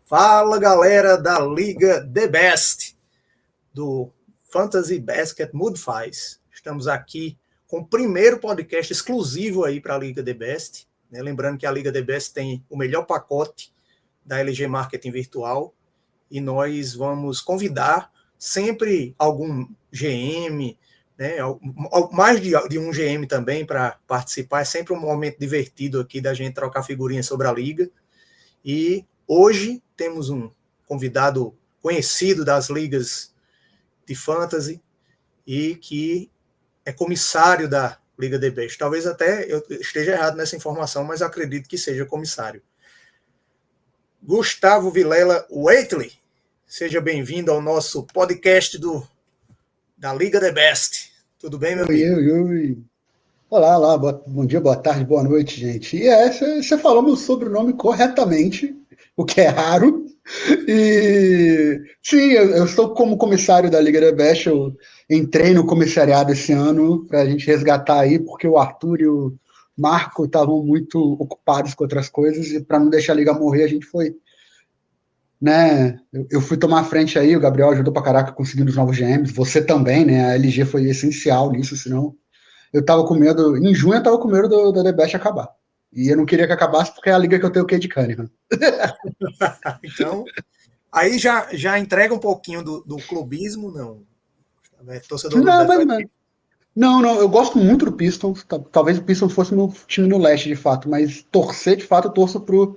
Fala, galera da Liga The Best, do Fantasy Basket Mudfies. Estamos aqui com o primeiro podcast exclusivo aí para a Liga The Best. Né? Lembrando que a Liga The Best tem o melhor pacote da LG Marketing Virtual e nós vamos convidar sempre algum GM, né? Mais de um GM também para participar. É sempre um momento divertido aqui da gente trocar figurinhas sobre a Liga. E hoje temos um convidado conhecido das ligas de fantasy e que é comissário da Liga The Best. Talvez até eu esteja errado nessa informação, mas acredito que seja comissário. Gustavo Vilela Waitley, seja bem-vindo ao nosso podcast da Liga The Best. Tudo bem, meu amigo? Oi. Olá, bom dia, boa tarde, boa noite, gente. E você falou meu sobrenome corretamente, o que é raro. E sim, eu estou como comissário da Liga The Best. Eu entrei no comissariado esse ano para a gente resgatar aí, porque o Arthur e o Marco estavam muito ocupados com outras coisas, e para não deixar a Liga morrer, a gente foi, né? Eu fui tomar a frente aí, o Gabriel ajudou pra caraca conseguindo os novos GMs, você também, né? A LG foi essencial nisso, senão eu tava com medo. Em junho eu tava com medo da The Best acabar. E eu não queria que acabasse porque é a liga que eu tenho o Cade Cunningham. Então, aí já entrega um pouquinho do clubismo, não? Torcedor do Não, Detroit. não, eu gosto muito do Pistons. Talvez o Pistons fosse meu time no leste, de fato, mas torcer, de fato, eu torço pro.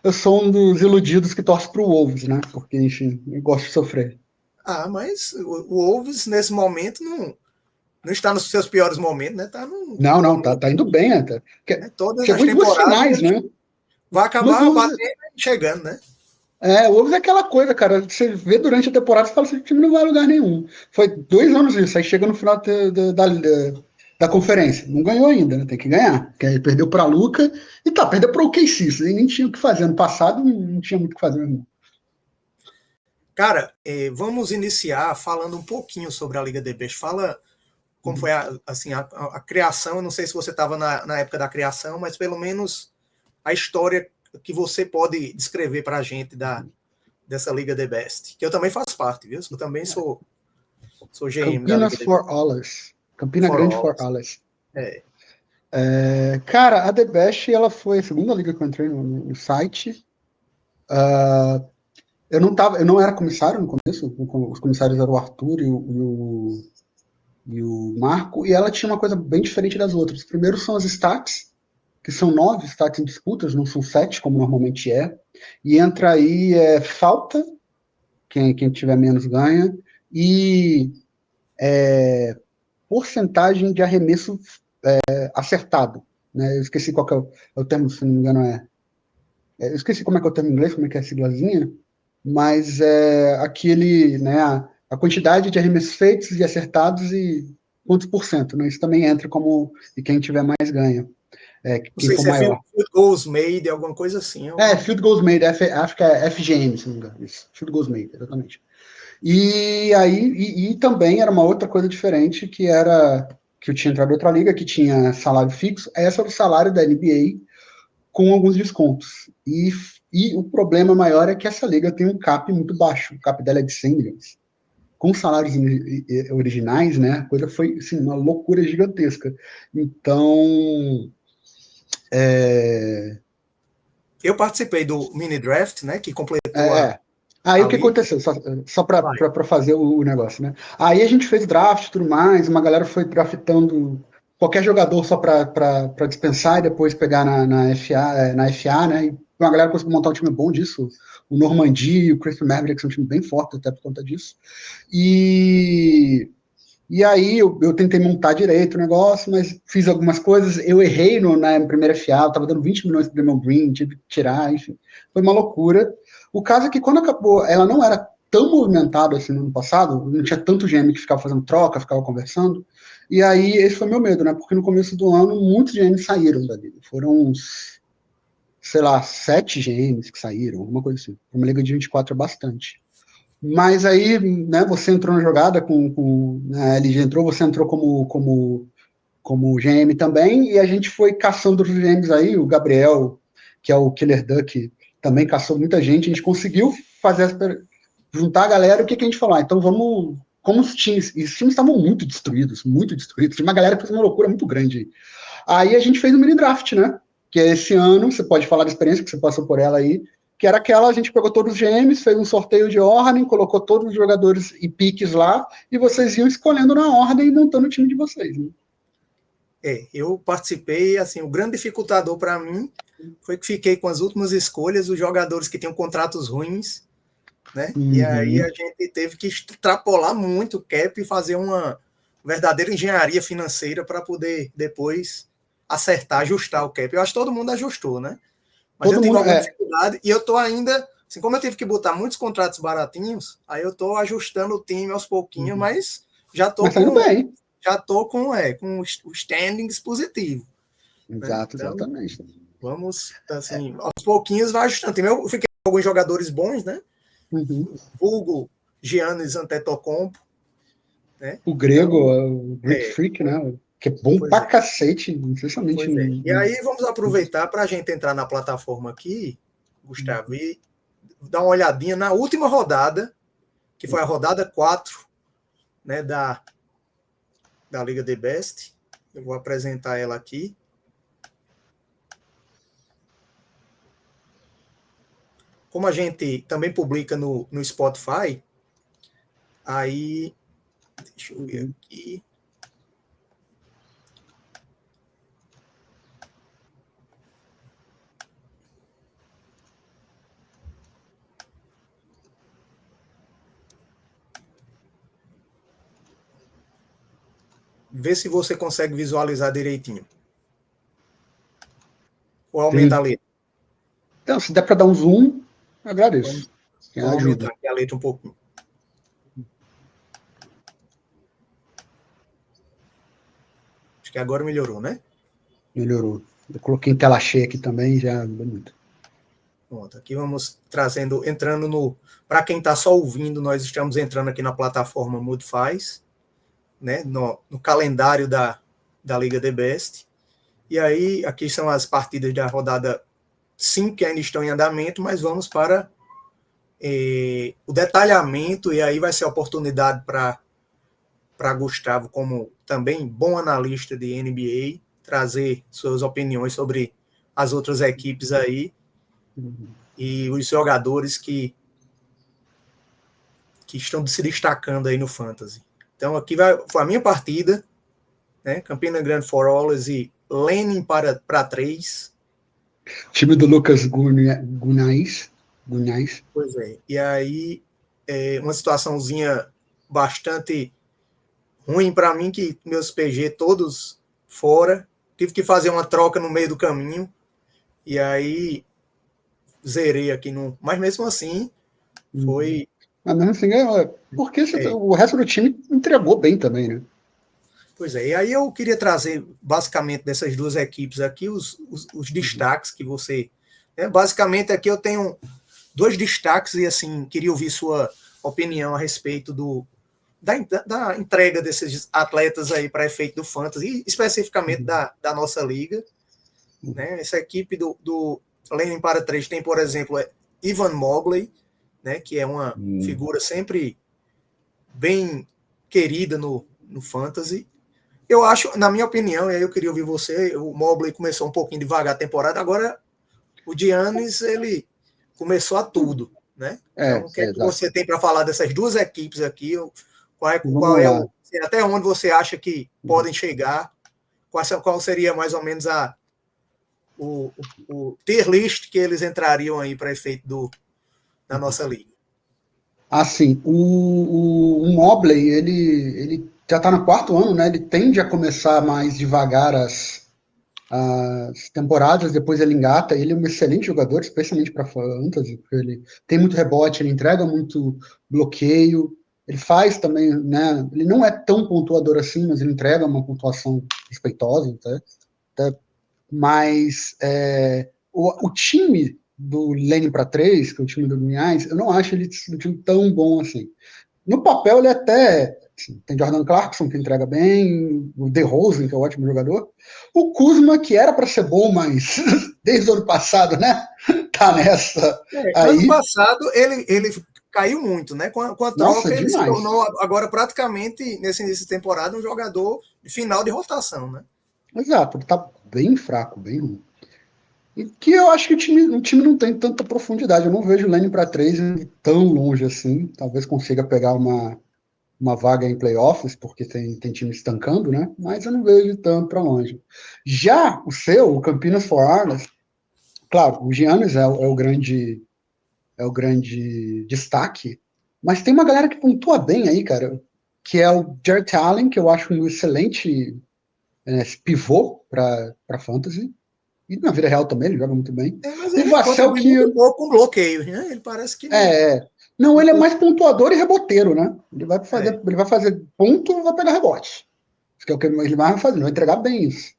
Eu sou um dos iludidos que torce pro Wolves, né? Porque, enfim, eu gosto de sofrer. Ah, mas o Wolves, nesse momento, não está nos seus piores momentos, né? Está no Não, momento, tá indo bem até. né? Todas as Chegou em duas temporadas finais, né? vai Mas acabar o Wolves, batendo e chegando, né? o Wolves é aquela coisa, cara. Você vê durante a temporada e fala assim: o time não vai a lugar nenhum. Foi 2 anos isso, aí chega no final da conferência. Não ganhou ainda, né? Tem que ganhar. Porque aí perdeu para Luca e perdeu para o OKC. Isso aí nem tinha o que fazer. Ano passado não tinha muito o que fazer mesmo. Cara, vamos iniciar falando um pouquinho sobre a Liga The Best. Fala como foi a criação. Eu não sei se você estava na época da criação, mas pelo menos a história que você pode descrever para a gente dessa Liga The Best. Que eu também faço parte, viu? Eu também sou GM da Campinas Liga The for Best. Allers. Campina Grande for Allers. É. Cara, a The Best, ela foi a segunda liga que eu entrei no site. Eu não era comissário no começo. Os comissários eram o Arthur e o Marco, e ela tinha uma coisa bem diferente das outras. Primeiro são as stats, que são 9 stats em disputas, não são 7, como normalmente é. E entra aí falta, quem tiver menos ganha, e porcentagem de arremesso acertado. Né? Eu esqueci qual que é o termo, se não me engano, eu esqueci como é que é o termo em inglês, como é que é a siglazinha, mas é aquele, né, a quantidade de arremessos feitos e acertados e quantos por cento, né? Isso também entra como e quem tiver mais ganha, Não quem sei for se é maior. field goals made, alguma coisa assim. Field goals made, acho que é FGM, se não me engano, isso, field goals made, exatamente. E aí, e também era uma outra coisa diferente, que era que eu tinha entrado em outra liga, que tinha salário fixo, essa era o salário da NBA, com alguns descontos. E o problema maior é que essa liga tem um cap muito baixo. O cap dela é de 100 milhões. Com salários originais, né, a coisa foi assim, uma loucura gigantesca. Então, Eu participei do mini draft, né, que completou Aí a o que liga. aconteceu? Só para fazer o negócio, né? Aí a gente fez draft e tudo mais, uma galera foi draftando qualquer jogador só para dispensar e depois pegar na FA, né? E uma galera conseguiu montar um time bom disso. O Normandy e o Christian Mavericks são um time bem forte até por conta disso. E aí eu tentei montar direito o negócio, mas fiz algumas coisas. Eu errei na primeira FA, eu tava dando 20 milhões pro Draymond Green, tive que tirar, enfim. Foi uma loucura. O caso é que quando acabou, ela não era tão movimentada assim no ano passado, não tinha tanto GM que ficava fazendo troca, ficava conversando. E aí esse foi meu medo, né? Porque no começo do ano muitos GMs saíram da liga. Foram uns, sei lá, 7 GMs que saíram, alguma coisa assim. Uma liga de 24 é bastante. Mas aí, né, você entrou na jogada a LG entrou, você entrou como GM também, e a gente foi caçando os GMs aí, o Gabriel, que é o Killer Duck, também caçou muita gente, a gente conseguiu fazer juntar a galera, o que a gente falou? Então vamos, como os times estavam muito destruídos, tinha uma galera que fez uma loucura muito grande. Aí a gente fez um mini draft, né? Que é esse ano, você pode falar da experiência que você passou por ela aí, que era aquela, a gente pegou todos os GMs, fez um sorteio de ordem, colocou todos os jogadores e piques lá, e vocês iam escolhendo na ordem e montando o time de vocês, né? Eu participei, assim, o grande dificultador para mim foi que fiquei com as últimas escolhas, os jogadores que tinham contratos ruins, né? Uhum. E aí a gente teve que extrapolar muito o cap e fazer uma verdadeira engenharia financeira para poder depois acertar, ajustar o cap. Eu acho que todo mundo ajustou, né? Mas Todo eu tive mundo, alguma dificuldade e eu tô ainda, assim, como eu tive que botar muitos contratos baratinhos, aí eu tô ajustando o time aos pouquinhos, mas já tô mas tá indo bem. com os standings positivo. Né? Exato, Então, exatamente. vamos, assim, aos pouquinhos vai ajustando. Eu fiquei com alguns jogadores bons, né? Uhum. Vulgo, Giannis Antetokounmpo, né? O grego, o Greek Freak, né? Que é bom pra cacete, especialmente. Pois é. E aí vamos aproveitar para a gente entrar na plataforma aqui, Gustavo, e dar uma olhadinha na última rodada, que foi a rodada 4, né, da Liga The Best. Eu vou apresentar ela aqui. Como a gente também publica no Spotify, aí, deixa eu ver aqui. Vê se você consegue visualizar direitinho. Ou aumenta a letra. Então, se der para dar um zoom, agradeço. Vamos aumentar Ajuda. aqui a letra um pouquinho. Acho que agora melhorou, né? Melhorou. Eu coloquei em tela cheia aqui também, já ajuda muito. Pronto, aqui vamos entrando no. Para quem está só ouvindo, nós estamos entrando aqui na plataforma Moodfies, né? No calendário da Liga The Best. E aí, aqui são as partidas da rodada 5 que ainda estão em andamento, mas vamos para o detalhamento, e aí vai ser a oportunidade para Gustavo, como também bom analista de NBA, trazer suas opiniões sobre as outras equipes aí e os jogadores que estão se destacando aí no Fantasy. Então aqui foi a minha partida, né? Campina Grande for Allers e Lenin para 3. Time do Lucas Gunais. Pois é. E aí, uma situaçãozinha bastante ruim para mim, que meus PG todos fora. Tive que fazer uma troca no meio do caminho. E aí, zerei aqui no. Mas mesmo assim, foi. Mas mesmo assim, porque o resto do time entregou bem também, né? Pois é, e aí eu queria trazer basicamente dessas duas equipes aqui os destaques que você. Né, basicamente aqui eu tenho dois destaques e assim, queria ouvir sua opinião a respeito da entrega desses atletas aí para efeito do Fantasy, e especificamente da nossa liga. Né? Essa equipe do Lenin para 3 tem, por exemplo, Ivan Mobley, né, que é uma figura sempre bem querida no Fantasy. Eu acho, na minha opinião, e aí eu queria ouvir você, o Mobley começou um pouquinho devagar a temporada, agora o Giannis, ele começou a tudo, né? Então, o que é que você tem para falar dessas duas equipes aqui? Qual é o, até onde você acha que podem chegar? Qual seria mais ou menos o tier list que eles entrariam aí para efeito da nossa liga? Assim, o Mobley, ele já está no quarto ano, né? Ele tende a começar mais devagar as temporadas, depois ele engata. Ele é um excelente jogador, especialmente para fantasy, porque ele tem muito rebote, ele entrega muito bloqueio, ele faz também, né? Ele não é tão pontuador assim, mas ele entrega uma pontuação respeitosa, tá? Mas o time do Lenin para 3, que é o time do Goiás, eu não acho ele um time tão bom assim. No papel, ele até assim, tem Jordan Clarkson, que entrega bem, o DeRozan, que é um ótimo jogador, o Kuzma, que era para ser bom, mas desde o ano passado, né? Tá nessa Ano aí. passado, ele caiu muito, né? Com a Nossa, troca, ele se demais. tornou agora praticamente, nesse início de temporada, um jogador de final de rotação, né? Exato, ele tá bem fraco, bem ruim. E que eu acho que o time não tem tanta profundidade. Eu não vejo o Lenny para 3 tão longe assim. Talvez consiga pegar uma vaga em playoffs, porque tem time estancando, né? Mas eu não vejo tanto para longe. Já o Campinas Forarnas, claro, o Giannis é o grande destaque, mas tem uma galera que pontua bem aí, cara, que é o Jarrett Allen, que eu acho um excelente pivô para fantasy. E na vida real também, ele joga muito bem. Mas O ele Vassell contribui que. muito pouco com bloqueio, né? Ele parece que não. Não, ele é mais pontuador e reboteiro, né? É. Ele vai fazer ponto e vai pegar rebote. Isso que é o que ele mais vai fazer, ele vai entregar bem isso.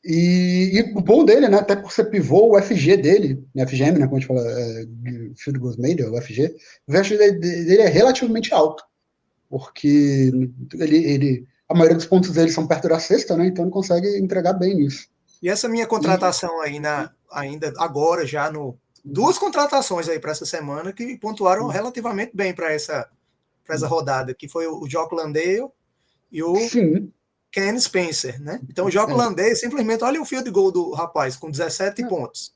E o bom dele, né? Até por ser pivô, o FG dele, FGM, né? Como a gente fala, Field Goals Made, o FG, o FG dele é relativamente alto, porque a maioria dos pontos dele são perto da cesta, né? Então ele consegue entregar bem isso. E essa minha E, contratação aí, ainda agora, já no. Duas contratações aí para essa semana que pontuaram relativamente bem para essa rodada, que foi o Jock Landale e o sim, Ken Spencer, né? Então o Jock é, Landale, simplesmente, olha o field goal do rapaz, com 17 pontos.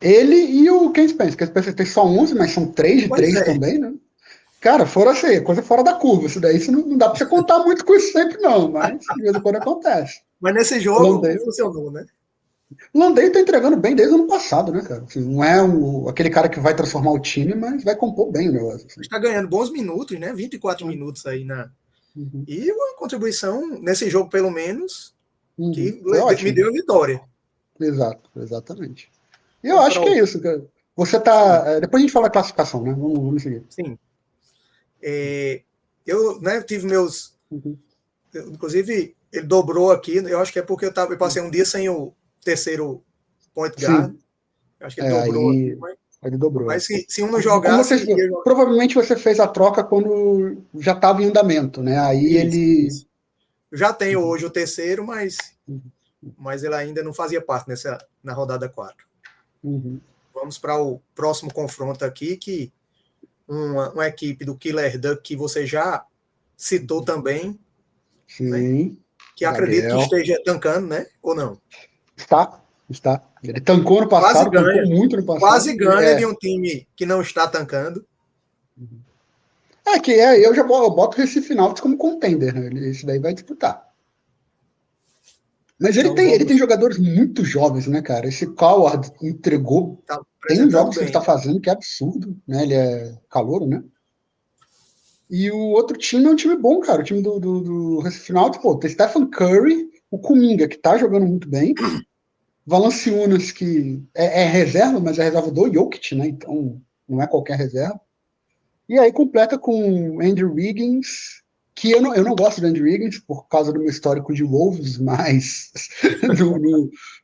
Ele e o Ken Spencer. Ken Spencer tem só 11, mas são 3 de Pois 3 é. também, né? Cara, fora assim, coisa fora da curva. Isso daí não dá pra você contar muito com isso sempre, não, mas de vez em quando acontece. Mas nesse O jogo Landale, funcionou, né? o Landale tá entregando bem desde o ano passado, né, cara? Assim, não é aquele cara que vai transformar o time, mas vai compor bem o negócio. Assim. Está ganhando bons minutos, né? 24 minutos aí E uma contribuição nesse jogo, pelo menos, que Foi me ótimo. deu a vitória. Exato, exatamente. E eu Vamos acho para que é o. isso, cara. Você Sim, tá. Depois a gente fala a classificação, né? Vamos seguir. sim. Eu, né, tive meus. Uhum. Inclusive, ele dobrou aqui. Eu acho que é porque eu passei um dia sem o terceiro point guard. Sim, Eu acho que ele dobrou aqui. aí ele dobrou. Mas se um não Como jogasse, você, ia jogar. provavelmente você fez a troca quando já estava em andamento, né? Aí Isso, ele. isso. Eu já tenho Uhum, hoje o terceiro, uhum, mas ele ainda não fazia parte na rodada 4. uhum. Vamos para o próximo confronto aqui, que uma equipe do Killer Duck que você já citou também, né? Sim, Que acredito que Gabriel. esteja tancando, né? Ou não? Está. Ele tancou no Quase passado, tancou ganha. muito no passado. Quase ganha de um time que não está tancando. Eu boto o Recife Náutico como contender, né? Esse daí vai disputar. Mas Então ele tem vamos. jogadores muito jovens, né, cara? Esse Coward entregou. Tá Tem uns apresentando jogos que ele está bem. fazendo que é absurdo, né? Ele é calouro, né? E o outro time é um time bom, cara. O time do Recife Náutico, pô, tem Stephen Curry, o Kuminga, que tá jogando muito bem. Valanciunas, que é reserva, mas é reserva do Jokic, né? Então não é qualquer reserva. E aí completa com Andrew Wiggins, que eu não gosto do Andrew Wiggins por causa do meu histórico de Wolves, mas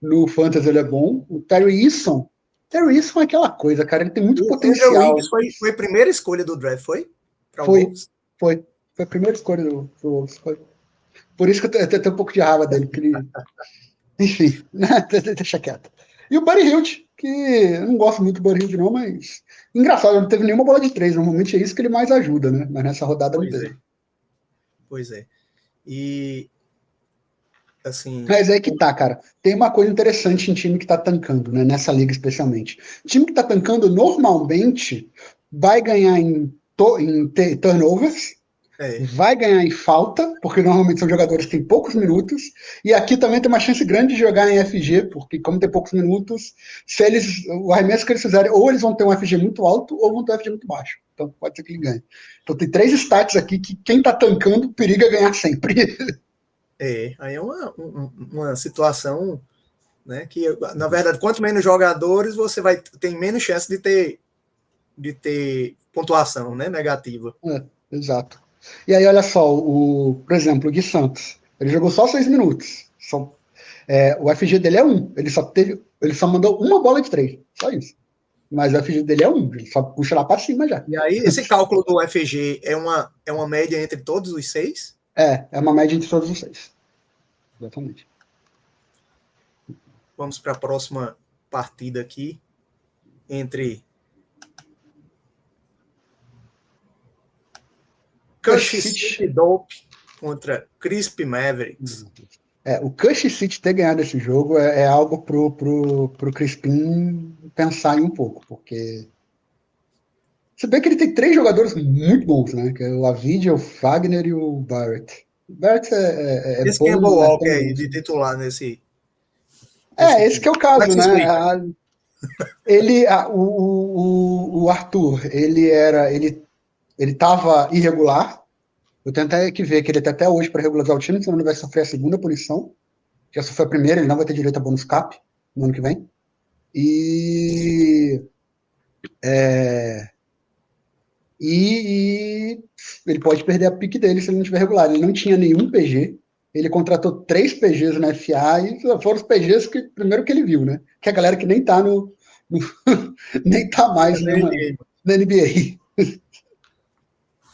no Fantasy ele é bom. O Terry Eason. Terry Eason é aquela coisa, cara. Ele tem muito O Andrew Wiggins potencial. foi a primeira escolha do draft, foi? Para o Foi, Wolves? foi. Foi a primeira escolha do Wolves. Foi. Por isso que eu tenho um pouco de raiva dele, porque ele. Enfim, né? Deixa quieto. E o Buddy Hield, que eu não gosto muito do Buddy Hield, não, mas. Engraçado, ele não teve nenhuma bola de 3. Normalmente é isso que ele mais ajuda, né? Mas nessa rodada não Pois é, teve. pois é. E, assim, Mas é que tá, cara. Tem uma coisa interessante em time que tá tancando, né? Nessa liga especialmente. Time que tá tancando normalmente vai ganhar em turnovers, é, vai ganhar em falta, porque normalmente são jogadores que têm poucos minutos, e aqui também tem uma chance grande de jogar em FG, porque como tem poucos minutos, se eles, o arremesso que eles fizerem, ou eles vão ter um FG muito alto, ou vão ter um FG muito baixo. Então pode ser que ele ganhe. Então tem 3 stats aqui que quem tá tancando periga ganhar sempre. aí é uma situação, né, que, na verdade, quanto menos jogadores, você tem menos chance de ter pontuação, né, negativa. Exato. E aí, olha só, por exemplo, o Gui Santos, ele jogou só 6 minutos. O FG dele é 1. Ele só mandou uma bola de 3. Só isso. mas o FG dele é 1, ele só puxa lá para cima já. E aí, esse cálculo do FG é uma média entre todos os 6? É uma média entre todos os 6. Exatamente. Vamos para a próxima partida aqui, entre Cush City Dope contra Crisp Mavericks. O Cush City ter ganhado esse jogo é algo pro Crispim pensar em um pouco, porque você vê que ele tem 3 jogadores muito bons, né? Que é o Avidia, o Fagner e o Barrett. O Barrett é Esse bom, Campbell mas Walker aí, tem... de titular nesse esse time. que é o caso, né? O Arthur, ele estava irregular. Eu tenho até que ver que ele está até hoje para regularizar o time, senão ele vai sofrer a segunda punição. Já sofreu a primeira, ele não vai ter direito a bônus cap no ano que vem. E ele pode perder a pique dele se ele não tiver regular. Ele não tinha nenhum PG. Ele contratou 3 PGs na FA e foram os PGs que primeiro que ele viu, né? Que é a galera que nem tá nem tá mais na NBA.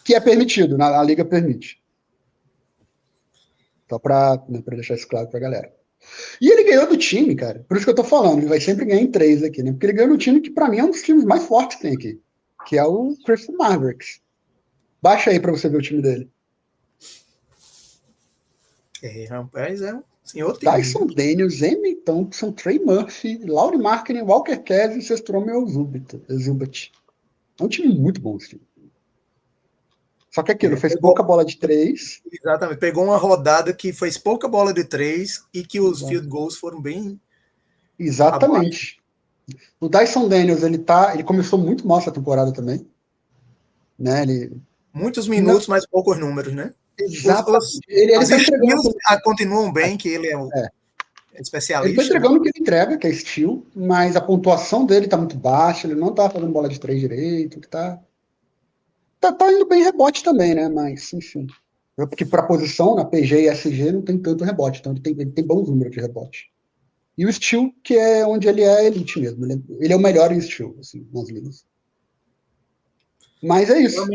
Que é permitido, a liga permite. Só para deixar isso claro pra galera. E ele ganhou do time, cara. Por isso que eu tô falando, ele vai sempre ganhar em 3 aqui, né? Porque ele ganhou no time que pra mim é um dos times mais fortes que tem aqui, que é o Crystal Mavericks. Baixa aí pra você ver o time dele. Rapaz, é um senhor time. Dyson Daniels, Amy Thompson, Trey Murphy, Lauri Markkinen, Walker Kessler, Sestromel Zubat. É um time muito bom esse time. Só que aquilo, fez pouca bola de 3. Exatamente, pegou uma rodada que fez pouca bola de 3 e que os field goals foram bem... Exatamente. Abaixo. O Dyson Daniels, ele começou muito mal essa temporada também. Né? Muitos minutos, mas poucos números, né? Exatamente. Os estilos continuam bem, que ele é o especialista. Ele tá entregando o que ele entrega, que é estilo, mas a pontuação dele tá muito baixa, ele não tá fazendo bola de 3 direito, tá indo bem rebote também, né? Mas, enfim. Porque para posição, na PG e SG, não tem tanto rebote, então ele tem bons números de rebote. E o Steel, que é onde ele é elite mesmo. Ele é o melhor em Steel, assim, nas ligas. Mas é isso.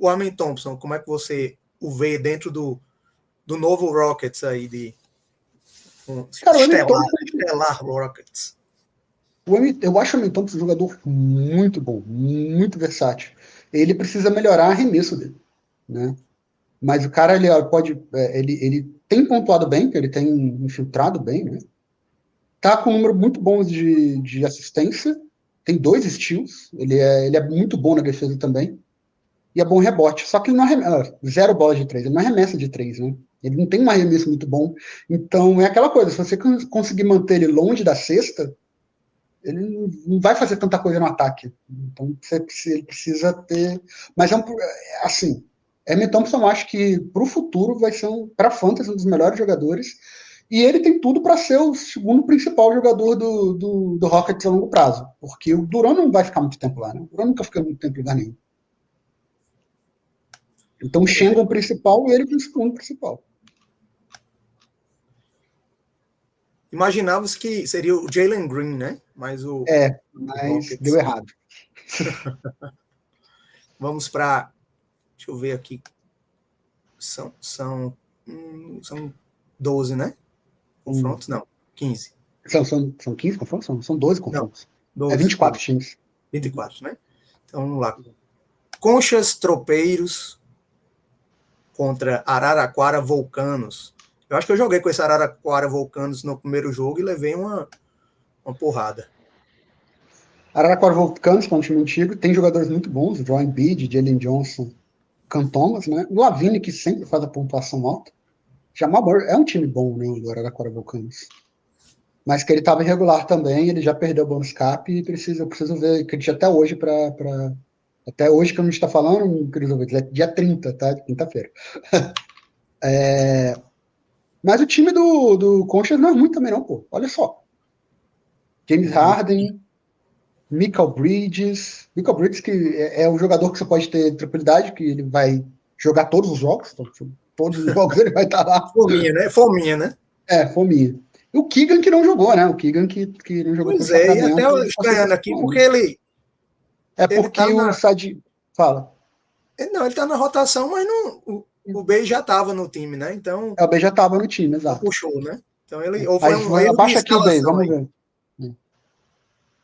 O Amen Thompson, como é que você o vê dentro do novo Rockets aí Cara, Estelar Rockets? Eu acho o Amen Thompson um jogador muito bom, muito versátil. Ele precisa melhorar o arremesso dele, né? Mas o cara, ele tem pontuado bem, ele tem infiltrado bem, né? Tá com um número muito bom de assistência, tem 2 steals, ele é muito bom na defesa também, e é bom rebote. Só que ele não arremessa, 0 bola de 3, ele não arremessa de 3, né? Ele não tem um arremesso muito bom. Então é aquela coisa, se você conseguir manter ele longe da cesta, ele não vai fazer tanta coisa no ataque. Então ele precisa ter. Mas assim, Emmett Thompson, eu acho que para o futuro vai ser para Fantasy um dos melhores jogadores. E ele tem tudo para ser o segundo principal jogador do Rockets a longo prazo. Porque o Duran não vai ficar muito tempo lá, né? O Duran nunca fica muito tempo em lugar nenhum. Então o Shengon principal e ele o segundo principal. Imaginávamos que seria o Jalen Green, né? Mas mas deu errado. Vamos para... Deixa eu ver aqui. São 12, né? Confrontos? Não, 15. São 15 confrontos? São 12 confrontos. Não, 12, 24 12. Times. 24, né? Então vamos lá. Conchas Tropeiros contra Araraquara Vulcanos. Eu acho que eu joguei com esse Araraquara Vulcanos no primeiro jogo e levei uma porrada. Araraquara Vulcanos, que é um time antigo, tem jogadores muito bons, o Joe Embiid, Jalen Johnson, Cam Thomas, né? O Lavine, que sempre faz a pontuação alta. Jamal Murray é um time bom, né? O Araraquara Vulcanos. Mas que ele estava irregular também, ele já perdeu o bonus cap e eu preciso ver, acredito até hoje até hoje que a gente está falando, dia 30, tá? Quinta-feira. Mas o time do Conchas não é ruim também não, pô. Olha só. James Harden, Michael Bridges que é um jogador que você pode ter tranquilidade, que ele vai jogar todos os jogos, então, todos os jogos ele vai estar lá. Fominha, né? Fominha. E o Keegan que não jogou, né? O Keegan que não jogou pelo Pois é, e até Sacramento. eu estranhando aqui, porque É ele tá porque o na. Sadi. Fala. Não, ele tá na rotação, mas não, o Bey já estava no time, né? Então, É, o B já estava no time, não exato. puxou, né? Então ele. Ou foi Aí um erro de abaixa aqui o B, escalação vamos aí. ver.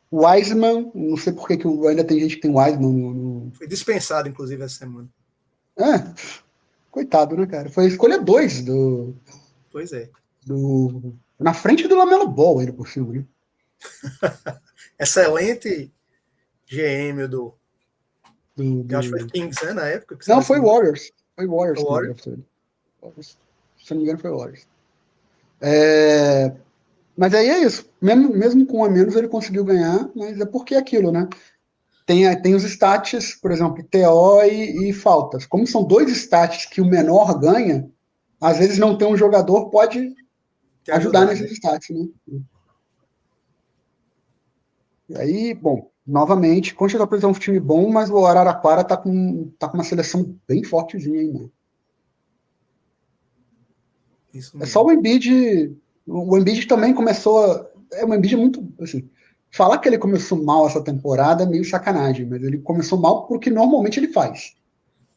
O Wiseman, não sei por que ainda tem gente que tem Wiseman Foi dispensado, inclusive, essa semana. É, coitado, né, cara? Foi a escolha 2 Pois é. na frente do Lamelo Ball, ele por cima, né? Excelente GM Do, eu acho que do... foi Kings, né? Na época que Não, foi selecionou. Warriors. Foi Warriors O que Warriors. draftou ele. Se não me engano, foi Warriors. É, mas aí é isso. Mesmo com um a menos, ele conseguiu ganhar, mas é porque é aquilo, né? Tem os stats, por exemplo, TO e faltas. Como são dois stats que o menor ganha, às vezes não ter um jogador pode Te ajudar ajudar, né? nesses stats, né? E aí, bom, novamente, Concha apresentou um time bom, mas o Araraquara tá com uma seleção bem fortezinha ainda. Isso É só mesmo. o Embiid. O Embiid também começou. O Embiid é muito. Assim, falar que ele começou mal essa temporada é meio sacanagem, mas ele começou mal porque normalmente ele faz.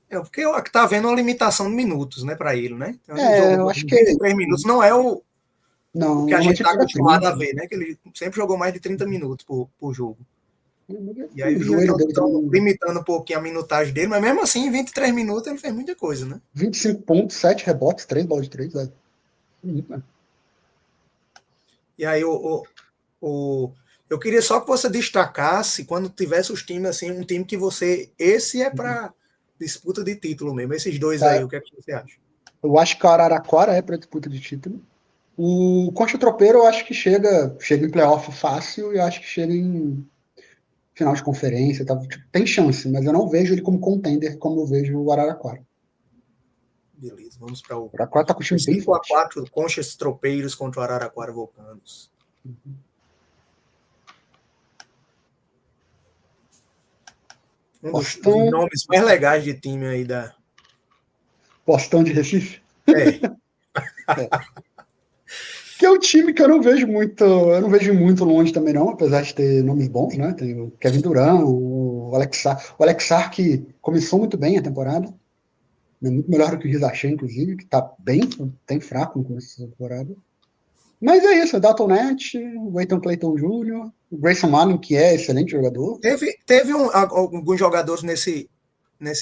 Porque tá havendo uma limitação de minutos, né, para ele, né? Então ele É, jogou eu acho que. 23 minutos, não é o Não, que a gente normalmente ele está joga acostumado a 30. ver, né? Que ele sempre jogou mais de 30 minutos por jogo. E aí O joelho dele estão também. limitando um pouquinho a minutagem dele, mas mesmo assim, em 23 minutos ele fez muita coisa, né? 25 pontos, 7 rebotes, 3 bolas de 3. E aí eu queria só que você destacasse quando tivesse os times assim, um time que você. Esse é para disputa de título mesmo. Esses dois aí, Tá, o que é que você acha? eu acho que o Araraquara é para disputa de título. O Concha Tropeiro eu acho que chega em playoff fácil e eu acho que chega em final de conferência. Tá? Tipo, tem chance, mas eu não vejo ele como contender como eu vejo o Araraquara. Beleza, vamos para O Araraquara tá com o o time bem cinco a forte. quatro Conchas Tropeiros contra o Araraquara Vulcanos. Um dos Postão, nomes mais legais de time aí da. Postão de Recife. É, É. Que é um time que eu não vejo muito longe também não, apesar de ter nomes bons, né? Tem o Kevin Durant, o Alexar que começou muito bem a temporada, né? Muito melhor do que o Rizachet, inclusive, que tá bem fraco no começo da temporada. Mas é isso, o Dalton Nett, o Eitan Clayton Jr., o Grayson Allen, que é excelente jogador. teve alguns jogadores nesse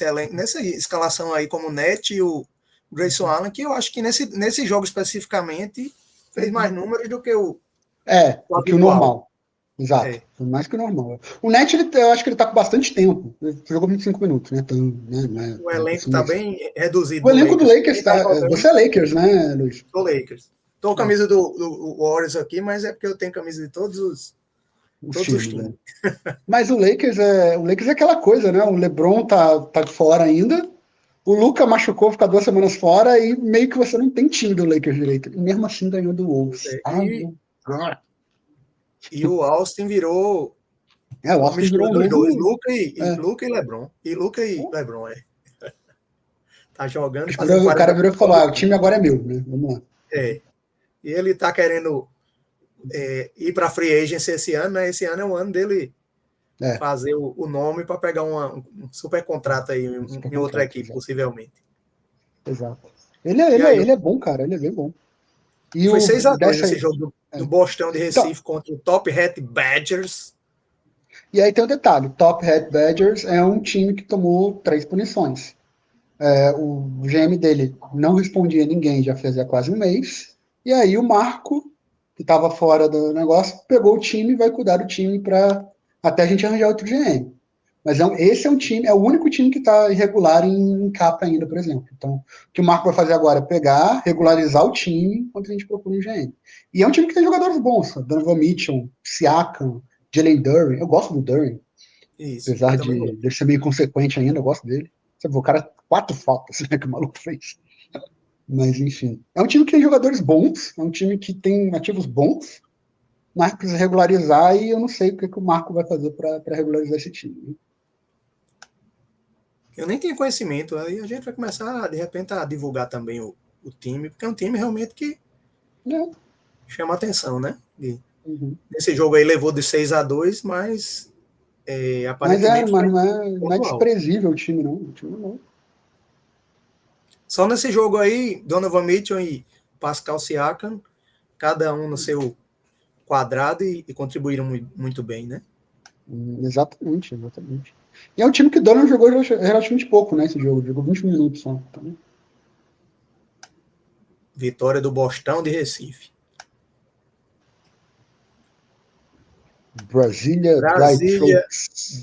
elenco, nessa escalação aí, como o Net e o Grayson Allen, que eu acho que nesse jogo especificamente fez mais números do que o Do que o habitual. normal. Exato. É. Mais que o normal. O Net, eu acho que ele tá com bastante tempo. Ele jogou 25 minutos, né? Então, né, O não é elenco assim, está mas... bem reduzido O do elenco do Lakers. Lakers Quem tá tá. jogando Você é Lakers, né, Luiz? do Lakers. Tô com a É, camisa do Warriors aqui, mas é porque eu tenho camisa de os todos os times, né? times. Mas o Lakers é aquela coisa, né? O LeBron tá fora ainda. O Luca machucou, fica 2 semanas fora e meio que você não tem time do Lakers direito. E mesmo assim ganhou do Wolves. É, Ai, meu God. e o Austin virou O uma Austin mistura virou um dos dois, novo. É, Luca e LeBron. E Luca e LeBron, é. Tá jogando, fazendo o cara 40 virou e pontos falou: todo o dia. time agora é meu, né? Vamos lá. É. E ele tá querendo ir para free agency esse ano, né? Esse ano é o ano dele É, fazer o nome para pegar um super contrato aí super em outra contrato, equipe, exato. possivelmente. Exato. Ele, é- E ele, é- aí, ele é bom, cara, ele é bem bom. E foi o 6-2 dessa. esse jogo do É. Boston de Então, Recife contra o Top Hat Badgers. e aí tem um detalhe: o Top Hat Badgers é um time que tomou 3 punições. O GM dele não respondia a ninguém já fazia quase um mês. E aí o Marco, que estava fora do negócio, pegou o time e vai cuidar do time para até a gente arranjar outro GM. Mas esse é um time, é o único time que está irregular em capa ainda, por exemplo. Então, o que o Marco vai fazer agora é pegar, regularizar o time enquanto a gente procura um GM. E é um time que tem jogadores bons, Donovan Mitchell, Siakam, Jalen Duren. Eu gosto do Duren, Isso, eu apesar também de gosto. ele ser meio consequente ainda, eu gosto dele. Sabe, o cara, 4 faltas, né, que o maluco fez. Mas, enfim. É um time que tem jogadores bons, é um time que tem ativos bons, mas precisa regularizar e eu não sei o que o Marco vai fazer para regularizar esse time. Eu nem tinha conhecimento, aí a gente vai começar, de repente, a divulgar também o time, porque é um time realmente que Né? chama atenção, né? Nesse jogo aí levou de 6-2, mas aparentemente mas não é alto. desprezível o time, não. O time não. Só nesse jogo aí, Donovan Mitchell e Pascal Siakam, cada um no seu quadrado e contribuíram muito bem, né? Exatamente. E é um time que Donovan jogou relativamente pouco, né? Esse jogo, jogou 20 minutos só. Então... Vitória do Bostão de Recife. Brasília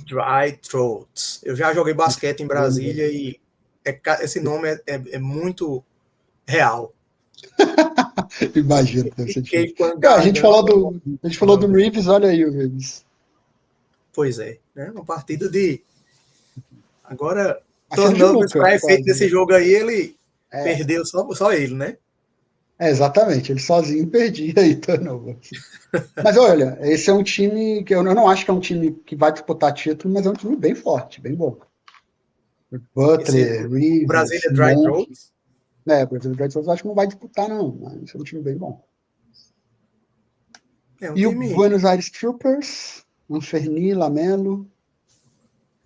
Dry Throats. Eu já joguei basquete em Brasília e esse nome é muito real. Imagina, deve ser difícil. A A gente falou do Reeves, olha aí o Reeves. Pois é, né? Uma partida de... Agora, turnovers para efeito desse jogo aí, ele perdeu só ele, né? Exatamente, ele sozinho perdia aí turnovers. Mas olha, esse é um time que eu não acho que é um time que vai disputar título, mas é um time bem forte, bem bom. Butler, Reeves, Brasília Dry Throats. Brasília Dry Throats eu acho que não vai disputar, não, mas é um time bem bom. E o Buenos Aires Troopers, Anferni, Lamelo,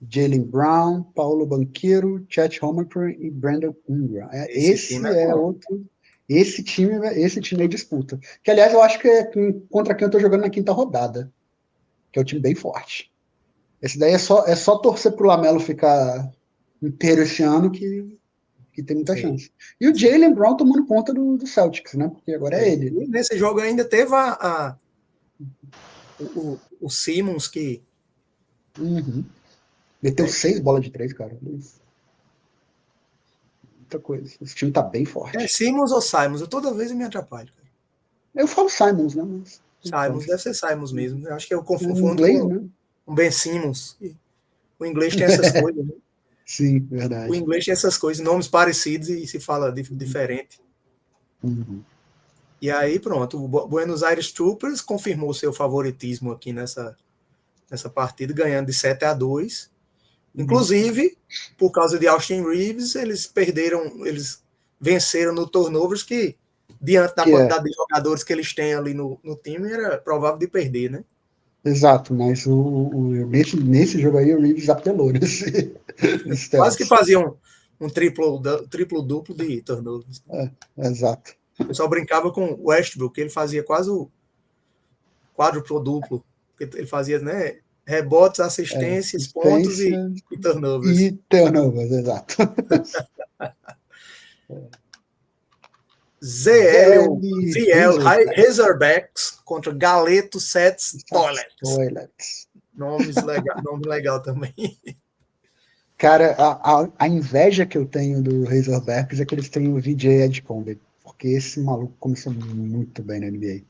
Jaylen Brown, Paulo Banqueiro, Chet Holmgren e Brandon Ingram. Esse time aí disputa. Que, aliás, eu acho que é contra quem eu tô jogando na quinta rodada. Que é um time bem forte. Esse daí é só torcer pro Lamelo ficar inteiro esse ano que tem muita chance. E o Jaylen Brown tomando conta do Celtics, né? Porque agora é ele. E nesse jogo ainda teve o Simmons que... Meteu 6 bolas de 3, cara. Muita coisa. Esse time tá bem forte. É Simmons ou Simons? Toda vez eu me atrapalho. Cara. Eu falo Simons, né? Mas... Simons, deve ser Simons mesmo. Eu acho que eu confundo inglês, né? com Ben Simmons. O inglês tem essas coisas, né? Sim, verdade. O inglês tem essas coisas, nomes parecidos e se fala diferente. E aí, pronto, o Buenos Aires Troopers confirmou seu favoritismo aqui nessa partida, ganhando de 7-2. Inclusive, por causa de Austin Reeves, eles venceram no turnovers, que diante da quantidade de jogadores que eles têm ali no time, era provável de perder, né? Exato, mas nesse jogo aí o Reeves apelou nesse quase que faziam um triplo-duplo de turnovers. Exato. O pessoal brincava com o Westbrook, que ele fazia quase o quádruplo-duplo. Ele fazia, né, rebotes, assistências, pontos e turnovers. E turnovers, exato. ZL Razorbacks contra Galeto Sets Toilets. Nome legal também. Cara, a inveja que eu tenho do Razorbacks é que eles têm o VJ Edgecombe, porque esse maluco começou muito bem na NBA.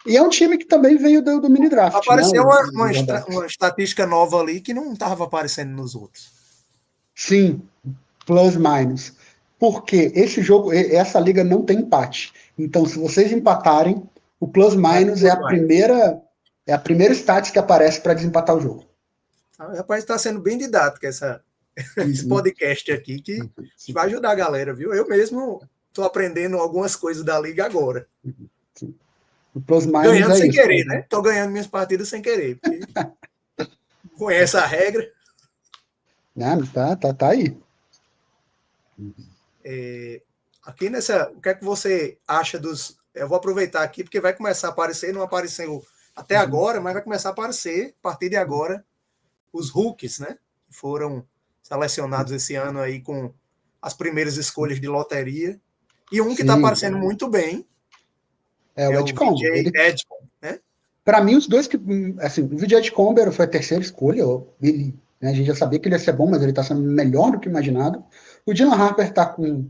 E é um time que também veio do mini draft. Apareceu uma estatística nova ali que não estava aparecendo nos outros. Sim, plus minus. Porque essa liga não tem empate. Então, se vocês empatarem, o plus minus é a primeira stats que aparece para desempatar o jogo. Rapaz, está sendo bem didático esse podcast aqui, que vai ajudar a galera, viu? Eu mesmo estou aprendendo algumas coisas da liga agora. Sim. O plus minus ganhando sem isso, querer, né? Estou ganhando minhas partidas sem querer. Conhece a regra. Não, tá aí. Aqui o que é que você acha dos... Eu vou aproveitar aqui, porque vai começar a aparecer, não apareceu até agora, mas vai começar a aparecer, a partir de agora, os rookies, né? Que foram selecionados esse ano aí com as primeiras escolhas de loteria. E um que está aparecendo muito bem é o Edgecombe. Edgecombe, né? Para mim, os dois que... Assim, o VJ Edgecombe foi a terceira escolha. Ele, né, a gente já sabia que ele ia ser bom, mas ele está sendo melhor do que imaginado. O Dylan Harper está com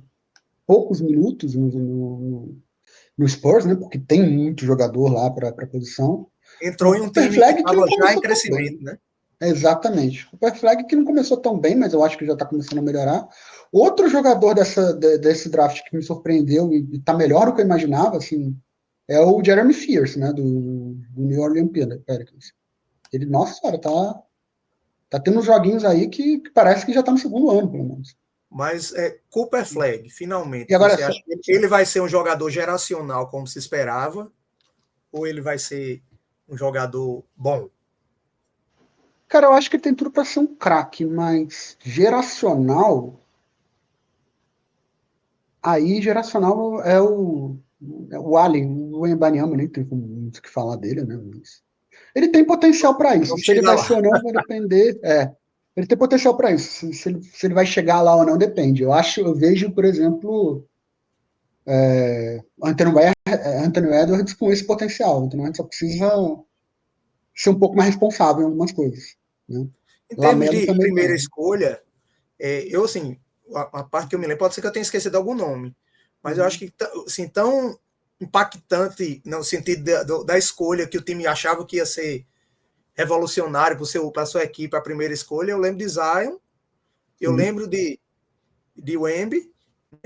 poucos minutos no Spurs, né? Porque tem muito jogador lá para a posição. Entrou em um time que estava já em crescimento, né? Exatamente. O Superflag que não começou tão bem, mas eu acho que já está começando a melhorar. Outro jogador desse draft que me surpreendeu e está melhor do que eu imaginava, assim, é o Jeremy Fierce, né? Do New Orleans Pelicans. Ele, nossa senhora, tá tendo uns joguinhos aí que parece que já está no segundo ano, pelo menos. Mas Cooper Flag, finalmente, E agora, você acha que ele vai ser um jogador geracional como se esperava? Ou ele vai ser um jogador bom? cara, eu acho que ele tem tudo para ser um craque, mas geracional. Aí, geracional é o Allen, o Embanyama, nem tem muito o que falar dele, né? Mas ele tem potencial para isso. Vamos Se ele chegar vai lá. ser ou não, vai depender. Ele tem potencial para isso. Se ele vai chegar lá ou não, depende. Eu vejo, por exemplo, Anthony Edwards com esse potencial. Então, a gente só precisa ser um pouco mais responsável em algumas coisas. Né? Em termos Lamelo de também primeira tem. escolha, eu, assim, a parte que eu me lembro, pode ser que eu tenha esquecido algum nome, mas eu acho que, assim, tão impactante no sentido da escolha que o time achava que ia ser revolucionário para a sua equipe, a primeira escolha. Eu lembro de Zion, eu Sim. lembro de Wemby,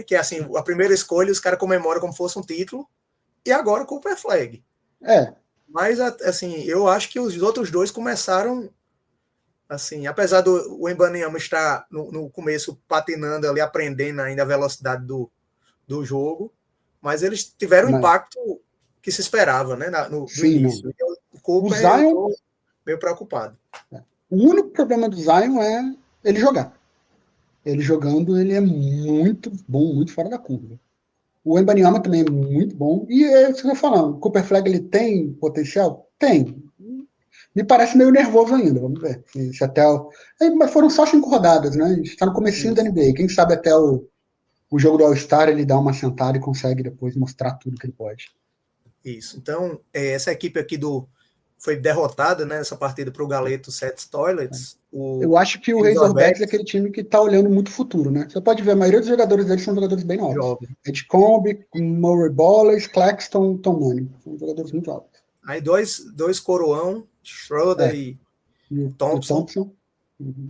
que é assim, a primeira escolha os caras comemoram como fosse um título, e agora com o Cooper Flag. É. Mas, assim, eu acho que os outros dois começaram, assim, apesar do o Embanyama estar no começo patinando ali, aprendendo ainda a velocidade do jogo, mas eles tiveram o Mas, impacto que se esperava, né, do sim, não. início. Então, o O Cooper, eu Zion, estou meio preocupado. o único problema do Zion é ele jogar. Ele jogando, ele é muito bom, muito fora da curva. O Embanyama também é muito bom. E é isso que eu tô falando. O Cooper Flag, ele tem potencial? Tem. Me parece meio nervoso ainda, vamos ver. Se até mas foram só 5 rodadas, né? A gente tá no comecinho da Isso, NBA. Quem sabe até o jogo do All-Star ele dá uma sentada e consegue depois mostrar tudo que ele pode. isso. Então, essa equipe aqui foi derrotada, né, nessa partida para o Galeto Sets Toilets. Eu acho que o Razorbacks é Razorbacks aquele time que tá olhando muito o futuro, né? Você pode ver, a maioria dos jogadores deles são jogadores bem novos. jovem. Edcombe, Murray Wallace, Claxton, Tom Money. São jogadores muito altos. Aí dois coroão, Schroeder É, e e o Thompson, Thompson. Uhum.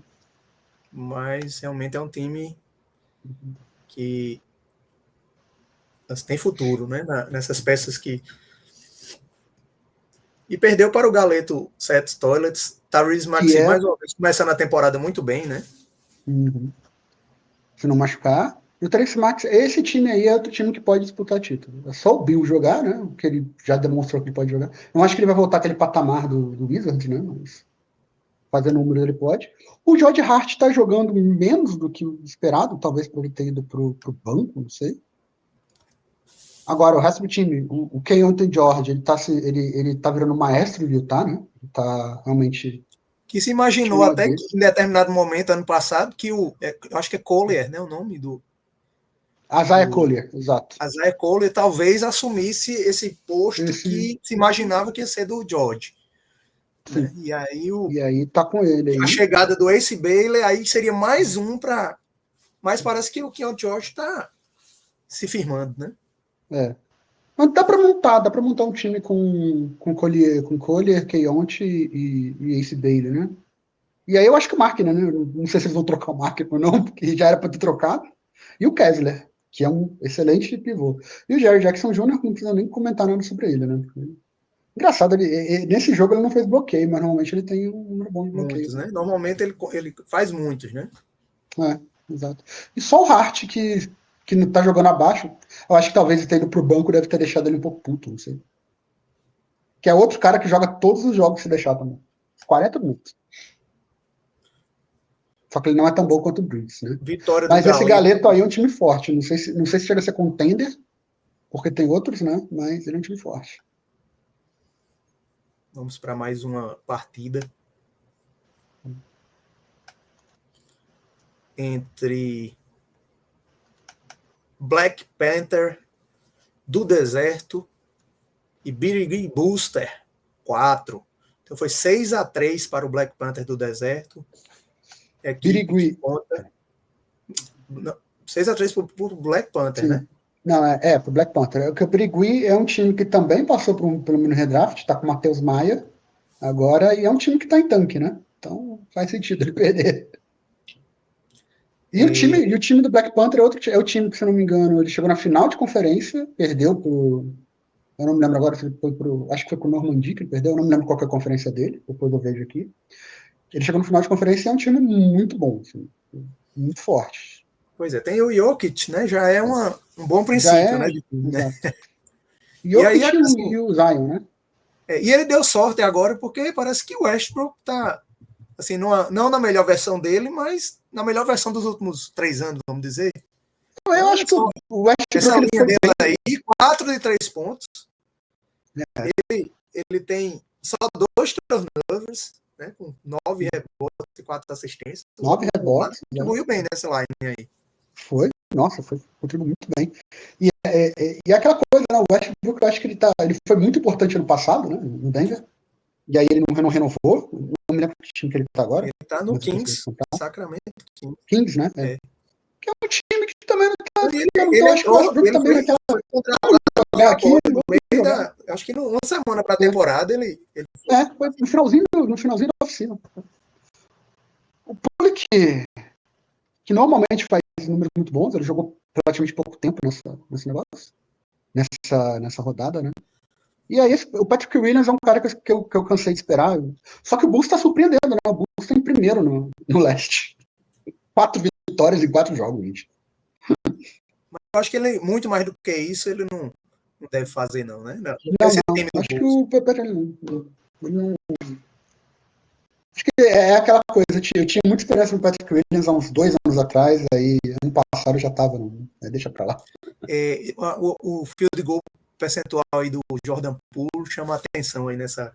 mas realmente é um time que tem futuro, né? Nessas peças que. E perdeu para o Galeto Sets Toilets. Tyrese Que Maxey, é, mais uma vez, começando a temporada muito bem, né? uhum, se não machucar. E o Trace Max, esse time aí é outro time que pode disputar título. É só o Bill jogar, né? Porque ele já demonstrou que ele pode jogar. Não acho que ele vai voltar aquele patamar do Wizards, né? Mas fazer números ele pode. O George Hart está jogando menos do que o esperado, talvez por ele ter ido pro banco, não sei. Agora, o resto do time, o Keontae George, ele tá virando maestro de Utah, né? Ele tá realmente. Que se O imaginou time é até dele. que em determinado momento, ano passado, que eu acho que é Collier, né? O nome Isaiah do Collier, exato. Isaiah Collier talvez assumisse esse posto Esse, que se imaginava que ia ser do George. Né? sim. E aí E aí tá com ele a aí. chegada do Ace Bailey aí seria mais um para. Mas parece que o Keon George está se firmando, né? É. Mas dá pra montar um time com Collier, Keontae e Ace Bailey, né? E aí eu acho que o Markkanen, né? Não sei se eles vão trocar o Markkanen ou não, porque já era pra ter trocado. E o Kessler, que é um excelente pivô. E o Jerry Jackson Jr., não precisa nem comentar nada sobre ele, né? Engraçado, nesse jogo ele não fez bloqueio, mas normalmente ele tem um número bom de bloqueio. Muitos, né? Normalmente ele faz muitos, né? É, exato. E só o Hart que não tá jogando abaixo, eu acho que talvez ele tenha ido pro banco deve ter deixado ele um pouco puto, não sei. Que é outro cara que joga todos os jogos se deixar também. 40 minutos. Só que ele não é tão bom quanto o Briggs, né? Vitória do Mas esse Galeto. Galeto aí é um time forte. Não sei se chega a ser contender, porque tem outros, né? Mas ele é um time forte. Vamos para mais uma partida entre Black Panther do deserto e Birigui Booster 4. Então foi 6-3 para o Black Panther do deserto. Equipe que Birigui. conta. 6-3 para o Black Panther, né? Sim. Não, pro Black Panther. O Birigui é um time que também passou pelo mini redraft, tá com o Matheus Maia agora, e é um time que tá em tanque, né? Então faz sentido ele perder. E o time do Black Panther é o time que, se eu não me engano, ele chegou na final de conferência, perdeu pro. Eu não me lembro agora se ele foi pro. Acho que foi pro Normandy que ele perdeu, eu não me lembro qual que é a conferência dele, depois eu vejo aqui. Ele chegou no final de conferência e é um time muito bom, assim, muito forte. Pois é, tem o Jokic, né? Já é um bom Já princípio, é, né? De tudo, né? exato. E aí, Jokic assim, e o Zion, né? e ele deu sorte agora, porque parece que o Westbrook tá, assim, não na melhor versão dele, mas na melhor versão dos últimos 3 anos, vamos dizer. Eu acho Olha que só, o essa Westbrook ele linha foi dele bem. aí, 4 de 3 pontos. É. Ele tem só 2 turnovers, né? Com 9 rebotes e 4 assistências. 9 rebotes. Contribuiu bem nessa line aí. Foi, nossa, contribuiu muito bem. E aquela coisa, né? O Westbrook, eu acho que ele foi muito importante no passado, né? No Denver. E aí ele não renovou. Não me lembro que time que ele tá agora. Ele tá no Kings, Sacramento Kings. Kings, né? É. Que é um time que também não tá. Ele Eu acho que o entrou, Westbrook ele também foi, naquela. foi contratado Jogar aqui, no meio da. Acho que uma semana para a temporada ele foi no finalzinho da oficina. O Pulic, que normalmente faz números muito bons, ele jogou relativamente pouco tempo nesse negócio, nessa rodada, né? E aí, o Patrick Williams é um cara que eu cansei de esperar. Só que o Bulls está surpreendendo, né? O Bulls está em primeiro no leste. 4 vitórias em 4 jogos, gente. Mas eu acho que ele, muito mais do que isso, ele não deve fazer, não, né? Não. Acho que Bulls. o Pepe não. Acho que é aquela coisa. Eu tinha muita esperança no Patrick Williams há uns 2 anos atrás, aí ano passado eu já tava. Deixa pra lá. O field goal percentual aí do Jordan Poole chama atenção aí nessa.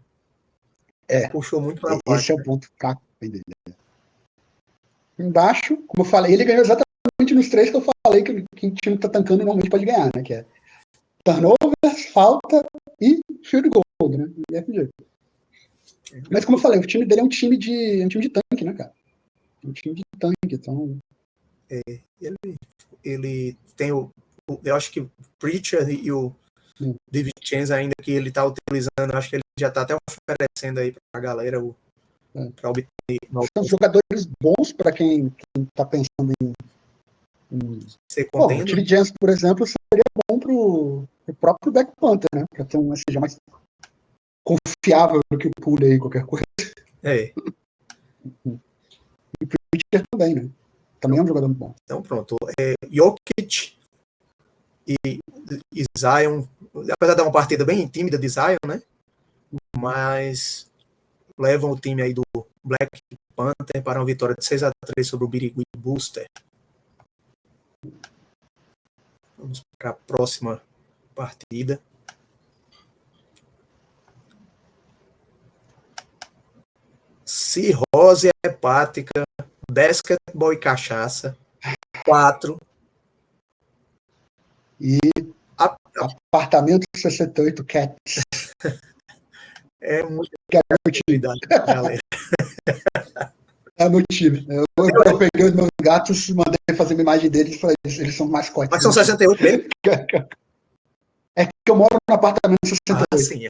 Puxou muito para baixo. Esse é o ponto fraco dele. Embaixo, como eu falei, ele ganhou exatamente nos 3 que eu falei que o time tá tancando normalmente pode ganhar, né? Que é turnovers, falta e field goal, né? Mas como eu falei, o time dele é um time de tanque, né, cara? Um time de tanque, então. Ele tem eu acho que o Preacher e o David Chance ainda que ele tá utilizando, acho que ele já tá até oferecendo aí pra galera para obter. São jogadores bons para quem tá pensando em ser contendo. O Tilly Chance, por exemplo, seria bom pro próprio Black Panther, né? Pra ter seja mais confiável do que o Poole aí, qualquer coisa. E o Preacher também, né? Também é um jogador muito bom. Então pronto. Jokic e Zion, apesar de uma partida bem tímida de Zion, né? Mas levam o time aí do Black Panther para uma vitória de 6-3 sobre o Birigui Booster. Vamos para a próxima partida. Cirrose hepática, basquetebol e cachaça, 4. E apartamento 68 Cats. É muita atividade, galera. É meu time. Eu peguei os meus gatos, mandei fazer uma imagem deles, eles são mascotes. Mas são 68 mesmo? É que eu moro no apartamento 68. Ah, sim.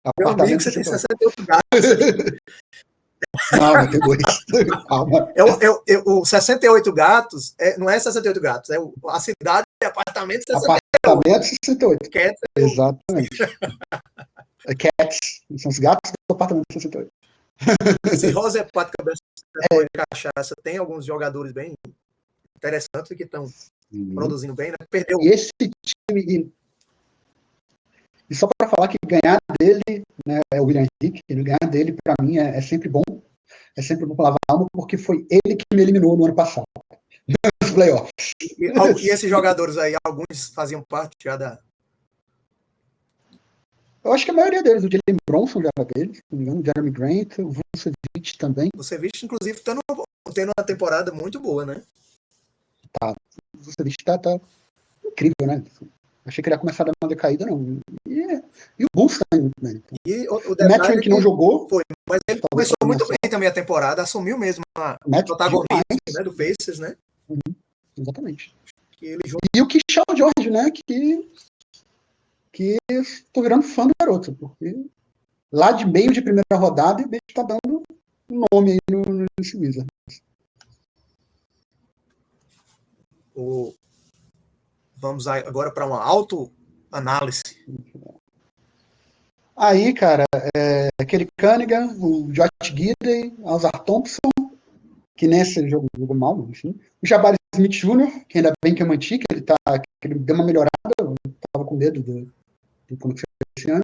Apartamento meu amigo, você tem 68 gatos. Não, tem 2. Calma. O 68 gatos, não é 68 gatos, é a cidade de apartamento 68. Apartamento 68. Cats Exatamente. Cats, são os gatos do apartamento 68. Cirrose hepática, basquetebol e cachaça, tem alguns jogadores bem interessantes que estão produzindo bem, né? Perdeu. E esse time. E só para falar que ganhar dele, né, é o William Henrique, ganhar dele para mim é sempre bom. É sempre bom lavar a alma, porque foi ele que me eliminou no ano passado. Nos playoffs. E esses jogadores aí, alguns faziam parte já da. Eu acho que a maioria deles, o Jalen Bronson já era deles, se não me engano, o Jeremy Grant, o Vucevic também. O Vucevic, inclusive, tendo uma temporada muito boa, né? Tá. O Vucevic tá incrível, né? Achei que ele ia começar a dar uma decaída, não. E o Bulls também. Né? E o Mathurin que não jogou. Foi, mas ele começou muito bem também a temporada, assumiu mesmo a protagonismo, né, do Pacers, né? Exatamente. E o Kishal George, né? Que estou virando fã do garoto, porque lá de meio de primeira rodada, ele está dando um nome aí nesse Wizards. Vamos agora para uma autoanálise. Aí, cara, aquele Cunningham, o Josh Giddey, Alzar Thompson, que nesse jogo jogou mal, enfim. O Jabari Smith Jr., que ainda bem que eu mantive, que ele deu uma melhorada, eu tava com medo do como foi esse ano,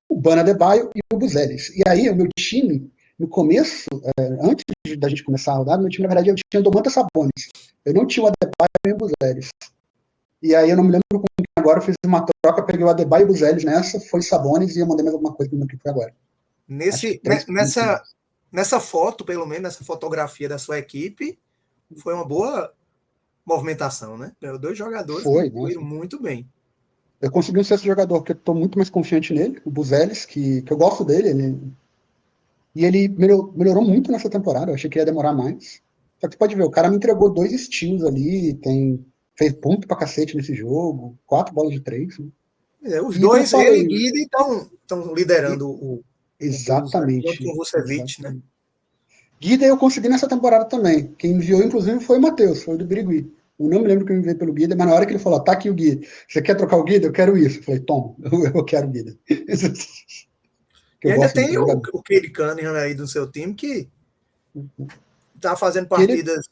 o Bana Adebayo e o Buzelis. E aí, o meu time, no começo, antes da gente começar a rodada, meu time, na verdade, eu tinha o Domantas Sabonis. Eu não tinha o Adebayo nem o Buzelis. E aí, eu não me lembro com quem agora, eu fiz uma troca, peguei o Adebayo e o Buzelis nessa, foi Sabonis e eu mandei mais alguma coisa que foi agora. Nessa foto, pelo menos, nessa fotografia da sua equipe, foi uma boa movimentação, né? Ganhou 2 jogadores que foram muito bem. Eu consegui um sexto jogador que eu tô muito mais confiante nele, o Buzelis, que eu gosto dele. E ele melhorou muito nessa temporada, eu achei que ia demorar mais. Só que você pode ver, o cara me entregou 2 steals ali, fez ponto pra cacete nesse jogo, 4 bolas de 3. Né? Os dois, ele e Guida, estão liderando o exatamente, junto com o Vucevic, né? Guida eu consegui nessa temporada também. Quem enviou, inclusive, foi o Matheus, foi do Birigui. Eu não me lembro quem enviou pelo Guida, mas na hora que ele falou, tá aqui o Guida, você quer trocar o Guida? Eu quero isso. Eu falei, toma, eu quero o Guida. E ainda tem o Cade Cunningham aí do seu time que tá fazendo partidas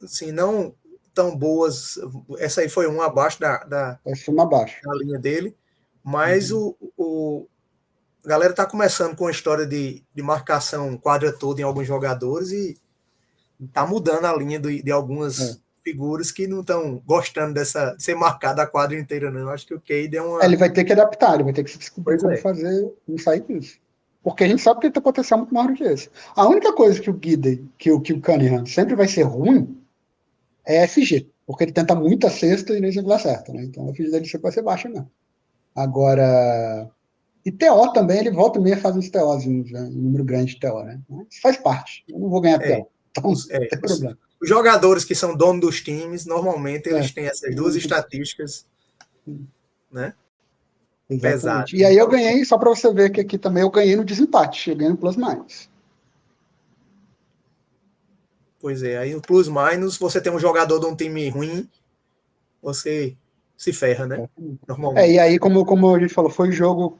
assim, não tão boas. Essa aí foi uma abaixo da linha dele, mas a galera tá começando com a história de marcação quadra toda em alguns jogadores e tá mudando a linha de algumas figuras que não estão gostando de ser marcado a quadra inteira, não. Eu acho que o Cade é uma... ele vai ter que adaptar, ele vai ter que se descobrir como fazer, não sair disso. Porque a gente sabe que ele tem potencial muito maior do que esse. A única coisa que o Guida, que o Cunningham sempre vai ser ruim é FG, porque ele tenta muita cesta e nem sempre dá certo, né? Então a FG dele sempre vai ser baixa mesmo. Agora, e TO também, ele volta e meia faz uns TOzinhos, né? Um número grande de TO, né? Mas faz parte, eu não vou ganhar TO. Então, não tem problema. Os jogadores que são donos dos times, normalmente eles têm essas 2 estatísticas, né? Pesadas. E aí eu ganhei, só para você ver que aqui também eu ganhei no desempate, eu ganhei no plus-minus. Pois é, aí no plus-minus você tem um jogador de um time ruim, você se ferra, né? Normalmente. E aí, como a gente falou, foi jogo.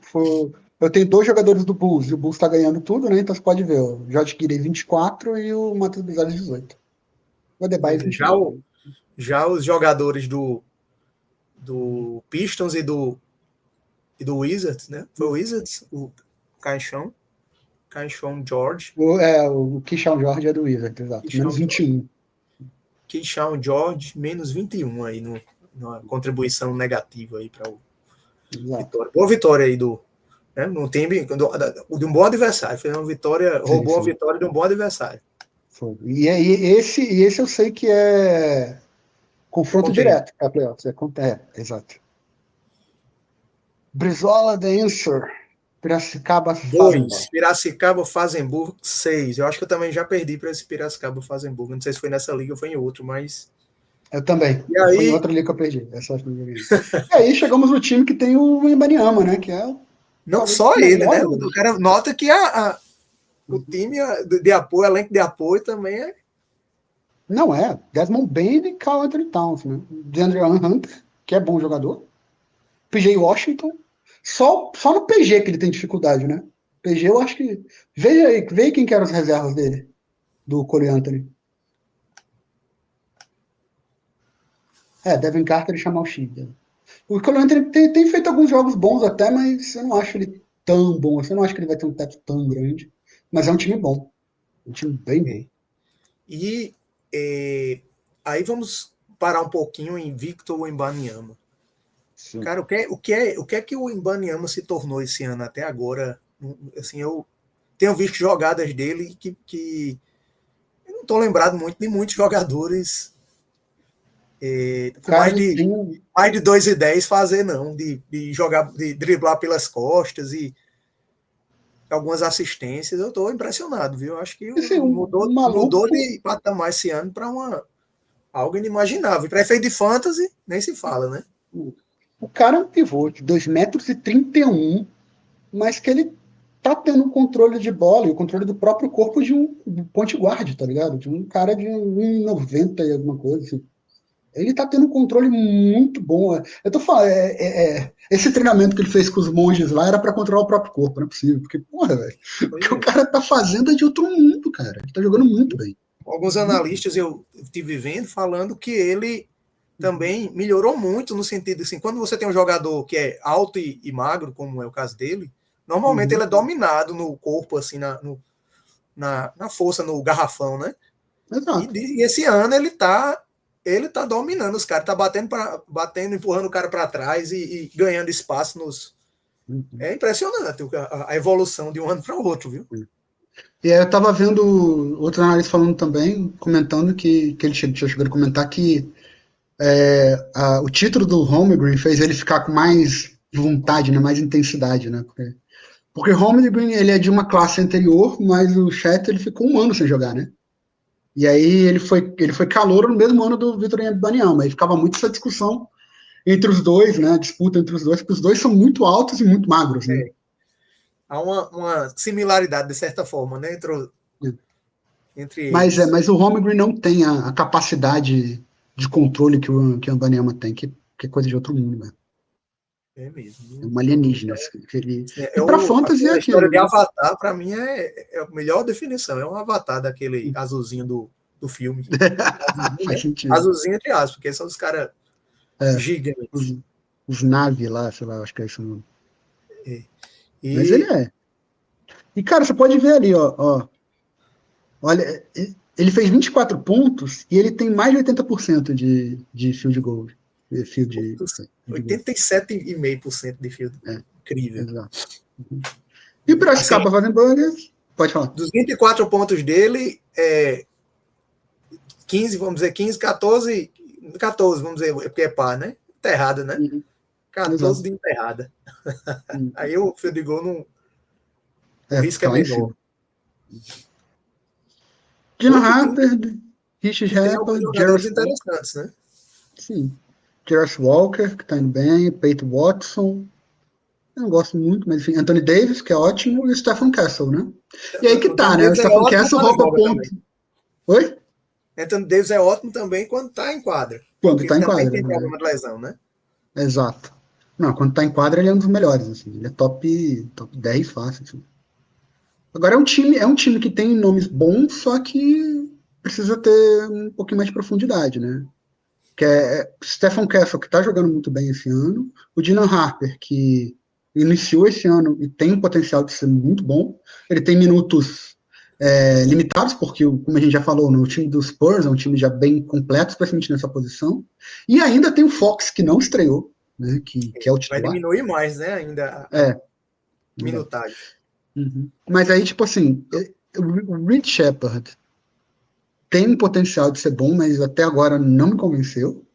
Eu tenho 2 jogadores do Bulls, e o Bulls tá ganhando tudo, né? Então você pode ver, o George Guidey 24 e o Matheus Buzelis 18. O Adebayo 29. Já os jogadores do Pistons e do Wizards, né? Foi o Wizards, o Caixão George. O Keyshawn George é do Wizards, exato. Menos 21. Keyshawn George, menos 21 aí na contribuição negativa aí para o Vitória. Boa vitória aí no time de um bom adversário. Foi uma vitória, roubou uma vitória de um bom adversário. E esse eu sei que é confronto direto para playoffs. Exato. Brizola, The Answer. Piracicaba, 2. Piracicaba, Fazemburgo, 6. Eu acho que eu também já perdi para esse Piracicaba, Fazemburgo. Não sei se foi nessa liga ou foi em outro, mas... Eu também. E aí... Foi em outra liga que eu perdi. Essa acho que eu joguei. E aí chegamos no time que tem o Ibaniama, né? Que é não só ele, né? O cara nota que o time de apoio, elenco de apoio também é... Não é. Desmond Bane e Karl Anthony Towns, né? DeAndre Hunter, que é bom jogador. PJ Washington. Só no PG que ele tem dificuldade, né? PG eu acho que... Veja quem que eram as reservas dele. Do Cole Anthony. Devin Carter e Jamal Sheed. O Cole Anthony tem feito alguns jogos bons até, mas eu não acho ele tão bom. Eu não acho que ele vai ter um teto tão grande. Mas é um time bom. Um time bem bom. E aí vamos parar um pouquinho em Victor Wembanyama. Cara, o que é que o Wembanyama se tornou esse ano até agora? Assim, eu tenho visto jogadas dele que eu não estou lembrado muito de muitos jogadores com mais de 2,10 fazer, não, de jogar, de driblar pelas costas e algumas assistências. Eu estou impressionado, viu? Eu acho que mudou de patamar esse ano para algo inimaginável. Para efeito de fantasy, nem se fala, né? O cara é um pivô de 2,31 m, mas que ele tá tendo o controle de bola e o controle do próprio corpo de um point guard, tá ligado? De um cara de 1,90 e alguma coisa assim. Ele tá tendo um controle muito bom. Eu tô falando, esse treinamento que ele fez com os monges lá era para controlar o próprio corpo, não é possível. Porque, porra, velho, o que o cara tá fazendo é de outro mundo, cara. Ele tá jogando muito bem. alguns analistas eu estive vendo falando que ele também melhorou muito no sentido assim, quando você tem um jogador que é alto e magro, como é o caso dele, normalmente ele é dominado no corpo, assim, na força, no garrafão, né? E esse ano ele tá dominando os caras, tá batendo, empurrando o cara para trás e ganhando espaço nos. É impressionante a evolução de um ano para o outro, viu? E aí eu tava vendo outro analista falando também, comentando que ele tinha chegado a comentar que o título do Holmgren fez ele ficar com mais vontade, né, mais intensidade, né? Porque Holmgren ele é de uma classe anterior, mas o Chet ele ficou um ano sem jogar, né? E aí ele foi calouro no mesmo ano do Victor Wembanyama, aí ficava muito essa discussão entre os dois, né? A disputa entre os dois, porque os dois são muito altos e muito magros, né? Há uma similaridade, de certa forma, né, entre eles. Mas o Holmgren não tem a capacidade de controle que o Wembanyama tem, que é coisa de outro mundo, né? É mesmo. É uma alienígena. E para fantasy é a aquilo. história de Avatar, para mim, é a melhor definição. É um Avatar daquele azulzinho do filme. Azulzinho, Faz né? sentido. Azulzinho entre aspas, porque são os caras gigantes. Os Na'vi lá, sei lá, acho que é isso mesmo. Mas ele E é. E, cara, você pode ver ali, ó. Olha, ele fez 24 pontos e ele tem mais de 80% de field goal. Field goal. 87,5% de field. Incrível. Exato. E para assim, Piracicaba Rosenberg, pode falar. Dos 24 pontos dele, 15, vamos dizer, 15, 14, vamos dizer, porque é par, né? Enterrada, né? 14 Exato. de enterrada. Aí o field goal não. O risco tá é menor. Dina Harper, Richard Harper, jogadores interessantes, né? Sim. Jarvis Walker, que tá indo bem, Peyton Watson. Eu não gosto muito, mas enfim, Anthony Davis, que é ótimo, e o Stephen Castle, né? E aí que tá, né? O Stephen Castle rouba ponto. Oi? Anthony Davis é ótimo também quando tá em quadra. Quando tá em quadra. Ele também tem problema de lesão, né? Exato. Não, quando tá em quadra ele é um dos melhores, assim. Ele é top 10 fácil, assim. Agora é um time que tem nomes bons, só que precisa ter um pouquinho mais de profundidade, né? Que é Stephen Castle, que tá jogando muito bem esse ano, o Dylan Harper, que iniciou esse ano e tem um potencial de ser muito bom. Ele tem minutos limitados, porque, como a gente já falou, no time dos Spurs é um time já bem completo, especialmente nessa posição. E ainda tem o Fox, que não estreou, né, que é o titular. Vai diminuir mais, né, ainda a minutagem. Uhum. Mas aí, tipo assim, o Reed Shepard tem um potencial de ser bom, mas até agora não me convenceu.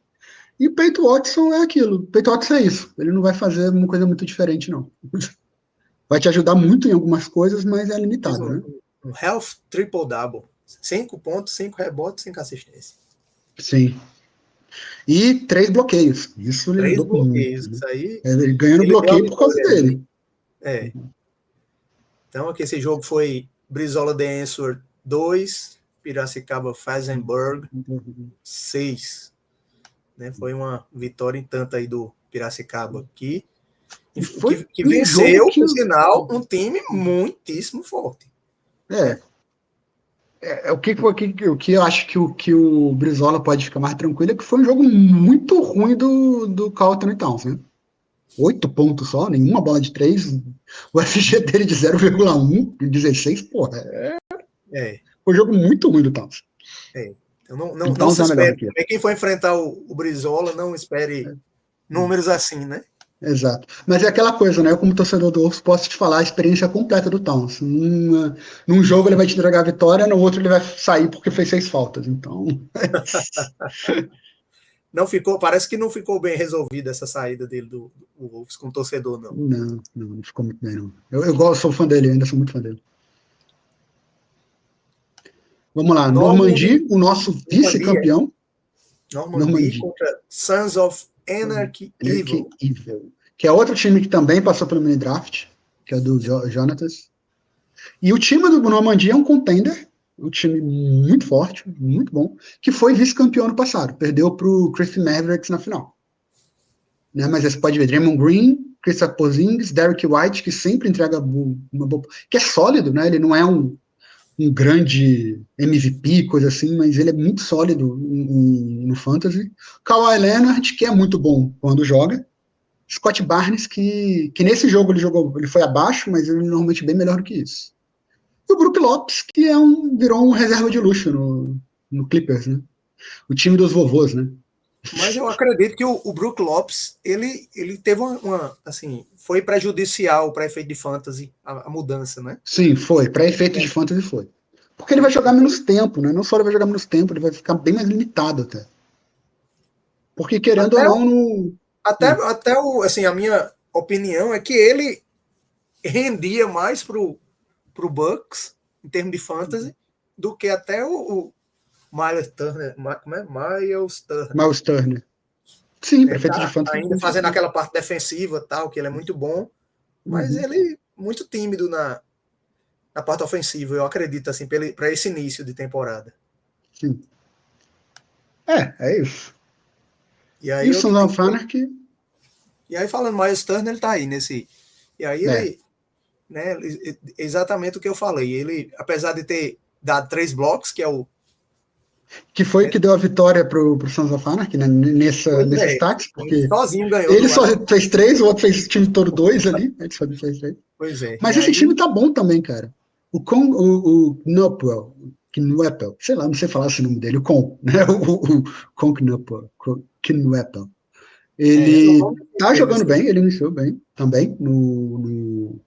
E o Peyton Watson é aquilo. O Peyton Watson é isso. Ele não vai fazer uma coisa muito diferente, não. Vai te ajudar muito em algumas coisas, mas é limitado, né? Um health triple-double. 5 pontos, 5 rebotes, 5 assistências. Sim. E 3 bloqueios. Isso ele ajudou bloqueios, muito. Né? Isso aí. Ele ganhando bloqueio por causa dele. Então, aqui esse jogo foi Brizola The Answer 2, Piracicaba Feisenberg 6. Né? Foi uma vitória em tanto aí do Piracicaba aqui. Que venceu, por sinal, um time muitíssimo forte. O que eu acho que o Brizola pode ficar mais tranquilo é que foi um jogo muito ruim do Karl Anthony Towns, né? 8 pontos só, nenhuma bola de 3. O FG dele de 0,1, 16, porra. Foi um jogo muito ruim do Towns. Então não se espere. Quem for enfrentar o Brizola, não espere números assim, né? Exato. Mas é aquela coisa, né? Eu, como torcedor do Wolves, posso te falar a experiência completa do Towns. Num jogo ele vai te entregar a vitória, no outro ele vai sair porque fez 6 faltas. Então. Não ficou, parece que não ficou bem resolvida essa saída dele do Wolves com o torcedor, não. Não ficou muito bem, não. Eu sou fã dele, ainda sou muito fã dele. Vamos lá, Normandy, o nosso vice-campeão. Normandy contra Sons of Anarchy Evil. Que é outro time que também passou pelo mini draft, que é do Jonatas. E o time do Normandy é um contender, um time muito forte, muito bom, que foi vice-campeão ano passado. Perdeu para o Griffin Mavericks na final. Né? Mas você pode ver Draymond Green, Kristaps Porzingis, Derrick White, que sempre entrega uma boa... que é sólido, né? Ele não é um um grande MVP, coisa assim, mas ele é muito sólido no Fantasy. Kawhi Leonard, que é muito bom quando joga. Scott Barnes, que nesse jogo ele foi abaixo, mas ele normalmente bem melhor do que isso. E o Brook Lopes, que virou um reserva de luxo no Clippers, né? O time dos vovôs, né? Mas eu acredito que o Brook Lopes, ele teve assim, foi prejudicial para efeito de fantasy, a mudança, né? Sim, foi. Para efeito de fantasy foi. Porque ele vai jogar menos tempo, né? Não só ele vai jogar menos tempo, ele vai ficar bem mais limitado até. Porque querendo ou Até, não, no... até assim, a minha opinião é que ele rendia mais pro Bucks, em termos de fantasy, do que até o Miles Turner. Como é? Miles Turner. Miles Turner. Sim, É, prefeito de tá fantasy, ainda com fazendo certeza. aquela parte defensiva, tal, que ele é muito bom, mas Uhum. ele muito tímido na parte ofensiva, eu acredito, assim, para esse início de temporada. Sim. É isso. E aí E o eu Sons digo, of Anarchy, e aí falando Miles Turner, ele tá aí nesse. E aí né? ele, né, exatamente o que eu falei. Ele, apesar de ter dado 3 blocos, que é o. Que foi que deu a vitória pro Sons of Anarchy, né? Pois Nesses é, táticos, ele porque sozinho ganhou ele do só Miles. fez 3, o outro fez o time todo 2 ali. Ele só fez 3. Pois é. Mas E esse time aí, tá bom também, cara. O Knupwell, sei lá, não sei falar esse nome dele, o Con, né? O Con Knupwell. é o Ele nome tá dele jogando nesse bem, ele iniciou bem também no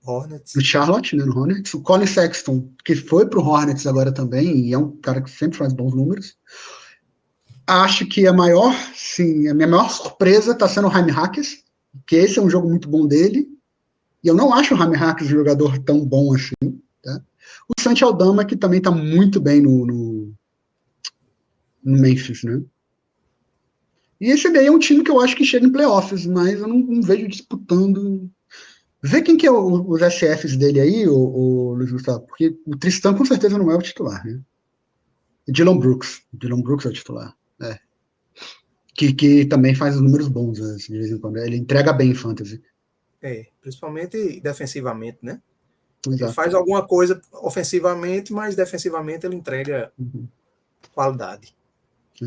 Hornets. Charlotte, né, no Hornets. O Colin Sexton, que foi pro Hornets agora também, e é um cara que sempre faz bons números. Acho que a minha maior surpresa está sendo o Jaime Hackers, que esse é um jogo muito bom dele, e eu não acho o Jaime Hackers um jogador tão bom assim. Tá? O Santi Aldama, que também está muito bem no Memphis, né? E esse daí é um time que eu acho que chega em playoffs, mas eu não vejo disputando. Vê quem que é os SFs dele aí, o Luiz Gustavo, porque o Tristan com certeza não é o titular, né? Dylan Brooks. Dylan Brooks é o titular. É. Que também faz os números bons, né, de vez em quando. Ele entrega bem em fantasy. Principalmente defensivamente, né? Ele Exato. faz alguma coisa ofensivamente, mas defensivamente ele entrega Uhum. qualidade.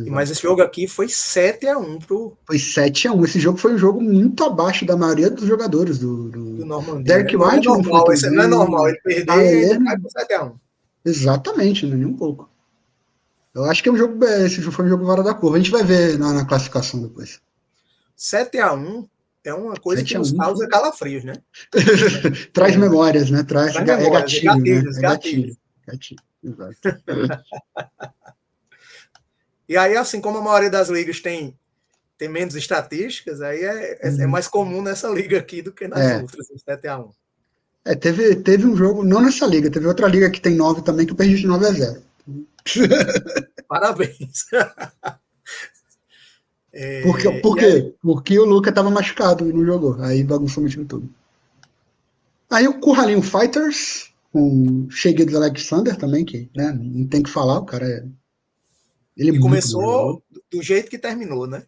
Mas esse Exato. jogo aqui foi 7-1 Foi 7-1. Esse jogo foi um jogo muito abaixo da maioria dos jogadores do do... Normandia, né? Derek Não é White não foi normal, tão esse não é normal bem. ele perder e ainda Tyler, cai pro 7-1. exatamente, né? Nem um pouco. Eu acho que é um jogo. Esse foi um jogo fora da curva. A gente vai ver na classificação depois. 7-1 é uma coisa que nos 7-1 causa foi. calafrios, né? Traz memórias, né? Traz É memórias, gatilho, né? gatilhos, É gatilho. gatilhos. Gatilho, exato. E aí, assim como a maioria das ligas tem menos estatísticas, aí é Uhum. mais comum nessa liga aqui do que nas É. outras, o 7-1. Teve um jogo, não nessa liga, teve outra liga que tem 9 também que eu perdi de 9-0. Parabéns. Por E aí, quê? Porque o Luca tava machucado e não jogou. Aí bagunçou o time todo. Aí o Curralinho Fighters, com o Shea Alexander também, que né, não tem que falar, o cara ele é e muito bom jogador. começou do jeito que terminou, né?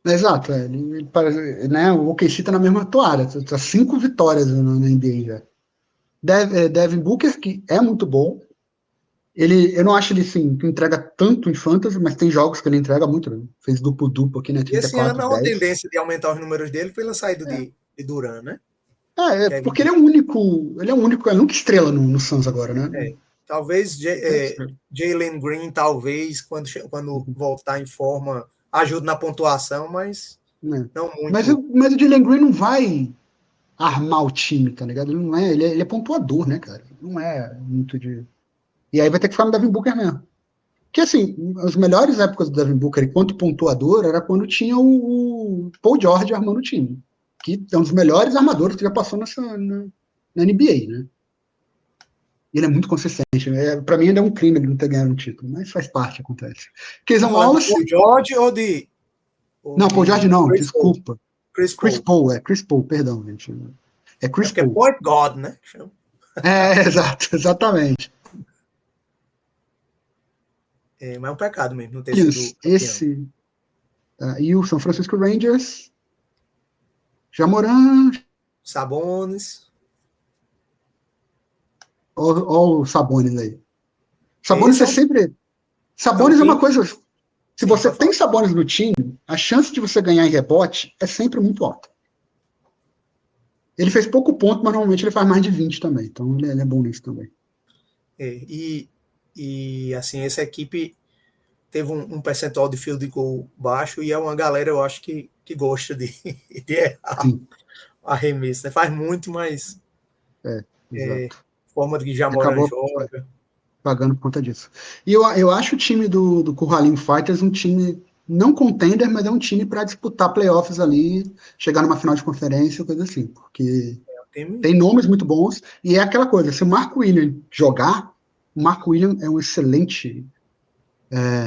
Exato, ele parece, né, o OKC tá na mesma toada, tá 5 vitórias na NBA já. Devin Booker, que é muito bom. Eu não acho ele assim, que entrega tanto em fantasy, mas tem jogos que ele entrega muito. Né? Fez duplo-duplo aqui, né? E esse ano há uma 34-10. tendência de aumentar os números dele pela saída de Duran, né? Kevin Porque ele é Durant. o único. Ele é o único. É a única estrela no Suns agora, né? Talvez É estrela. Jalen Green, talvez, quando Uhum. voltar em forma, ajude na pontuação, mas Né? não Mas, muito. mas o Jalen Green não vai armar o time, tá ligado? Ele não é, ele é pontuador, né, cara? Não é muito de. E aí vai ter que ficar no Devin Booker mesmo. Que assim, as melhores épocas do Devin Booker enquanto pontuador era quando tinha o Paul George armando o time. Que é um dos melhores armadores que já passou na NBA, né? E ele é muito consistente. Pra mim, ele é um crime ele não ter ganhado um título, mas faz parte, acontece. Tá Keyson falando de Wallace. Paul George ou Não, Paul George de não, Chris Paul? desculpa. Chris Chris Paul. Paul, Chris Paul, perdão, gente. É É Chris porque é Paul. Point God, né? Exato, exatamente. Mas é um pecado mesmo não ter sido Isso, campeão. e o São Francisco Rangers, Jamoran, Sabonis. Olha o Sabonis aí. Sabonis é sempre... Sabonis é uma coisa... Se Sim, você pode tem falar. Sabonis no time, a chance de você ganhar em rebote é sempre muito alta. Ele fez pouco ponto, mas normalmente ele faz mais de 20 também. Então ele é bom nisso também. E assim, essa equipe teve um percentual de field goal baixo e é uma galera, eu acho, que gosta de errar Sim, arremesso. Né? Faz muito, mas exato. forma de que E Jamoran acabou joga. pagando por conta disso. E eu acho o time do Curralinho Fighters um time não contender, mas é um time para disputar playoffs ali, chegar numa final de conferência, coisa assim, porque Time, tem nomes muito bons e é aquela coisa, se o Marco William jogar, o Marco William é um excelente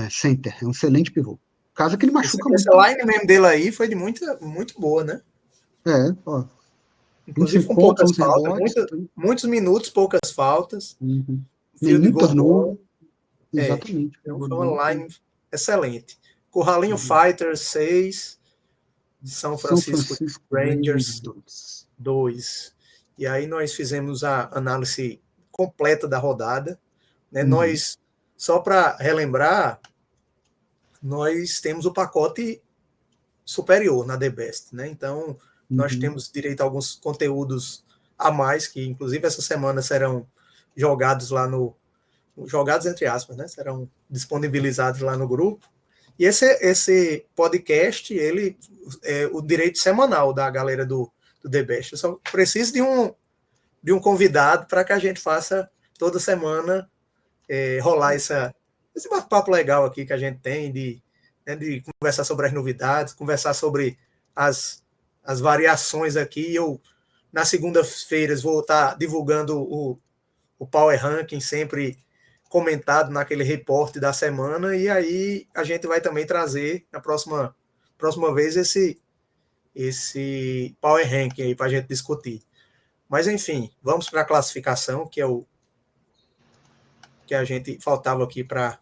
center, é um excelente pivô. Caso que ele machuca essa muito. line mesmo dele aí foi de muito boa, né? Ó, Inclusive 25 com pontos, poucas 11 faltas, rebotes. muitos minutos, poucas faltas, Uhum. field Nenhum goal turnover. bom. Exatamente. Então Jogou foi bom. uma line excelente. Curralinho Uhum. Fighters 6, São São Francisco Francisco Rangers Rangers 2. 2. E aí nós fizemos a análise completa da rodada. Né? Uhum. Nós, só para relembrar, nós temos o pacote superior na The Best. Né? Então, nós Uhum. temos direito a alguns conteúdos a mais, que inclusive essa semana serão jogados lá no. Jogados entre aspas, né? Serão disponibilizados lá no grupo. E esse podcast, ele é o direito semanal da galera do The Best. Eu só preciso de um convidado para que a gente faça toda semana rolar esse bate-papo legal aqui que a gente tem, né, de conversar sobre as novidades, conversar sobre as variações aqui. Eu, nas segundas-feiras, vou estar divulgando o Power Ranking sempre comentado naquele reporte da semana, e aí a gente vai também trazer na próxima vez esse Power Ranking aí para a gente discutir. Mas enfim, vamos para a classificação, que é o que a gente faltava aqui para.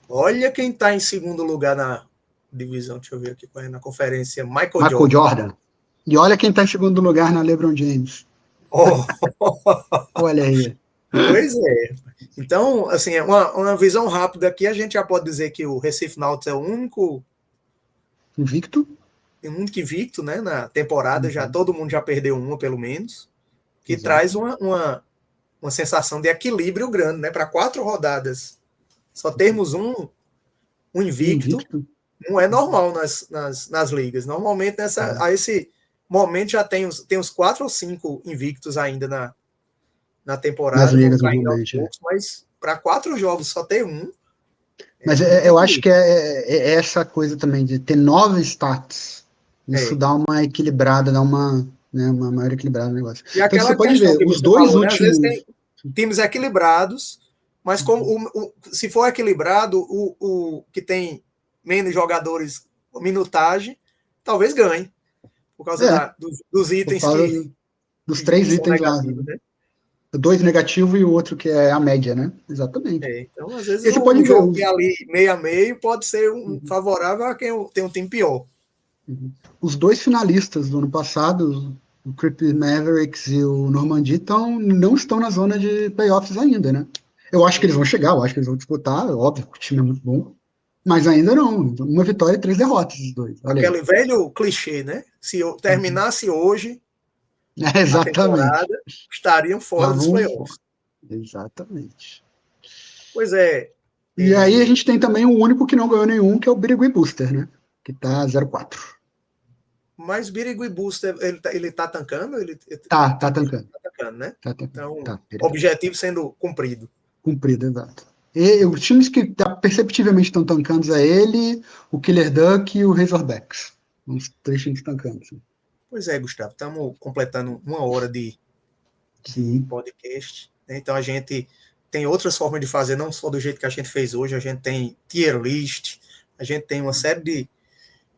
Olha quem está em segundo lugar na divisão, deixa eu ver aqui qual é na conferência, Michael Michael Jordan. Jordan. E olha quem está em segundo lugar na LeBron James. Oh, Olha aí. pois é. Então, assim, uma visão rápida aqui, a gente já pode dizer que o Recife Nautilus é Invicto. o único invicto, né, na temporada, já Uhum. todo mundo já perdeu uma, pelo menos, que traz Exato. uma sensação de equilíbrio grande, né, para 4 rodadas. Só termos um invicto Invicto. não é normal nas ligas. Normalmente, a esse momento, já tem os 4 ou 5 invictos ainda na Nas temporada, vão ligas, caindo aos normalmente. poucos, mas para 4 jogos só ter um, Mas muito eu acho que equilíbrio. é essa coisa também de ter 9 stats. Isso É. dá uma equilibrada, dá uma maior equilibrada no negócio. E Então você aquela pode questão ver, que os você dois falou, né? Às vezes tem últimos. times equilibrados, mas se for equilibrado, o que tem menos jogadores, minutagem, talvez ganhe, por causa É, dos por itens causa dos que 3 são itens lá. negativos, né? Dois negativo e o outro que é a média, né? Exatamente. Então, às E vezes, aí você pode um ver jogo que é ali meio a meio pode ser uhum, favorável a quem tem um time pior. os dois finalistas do ano passado, o Creepy Mavericks e o Normandy, não estão na zona de playoffs ainda, né? Eu acho que eles vão chegar, eu acho que eles vão disputar, óbvio que o time é muito bom, mas ainda não. Uma vitória e 3 derrotas, os dois. Olha aí. Aquele velho clichê, né? Se Uhum. terminasse hoje É, a exatamente. temporada, estariam fora dos Estavam playoffs. fora. Exatamente. Pois é, E aí a gente tem também o único que não ganhou nenhum, que é o Birigui Booster, né? Que tá 0-4. mas Birigui Booster, ele tá tancando? Ele Tá tá, tancando. tá tancando, né? Tá tancando. Então, Tá, ele tá. objetivo sendo cumprido. Cumprido, exato. E os times que perceptivelmente estão tancando é ele, o Killer Duck e o Razorbacks. Uns 3 times tancando. Assim. Pois é, Gustavo, estamos completando 1 hora de Sim. podcast. Né? Então, a gente tem outras formas de fazer, não só do jeito que a gente fez hoje, a gente tem tier list, a gente tem uma série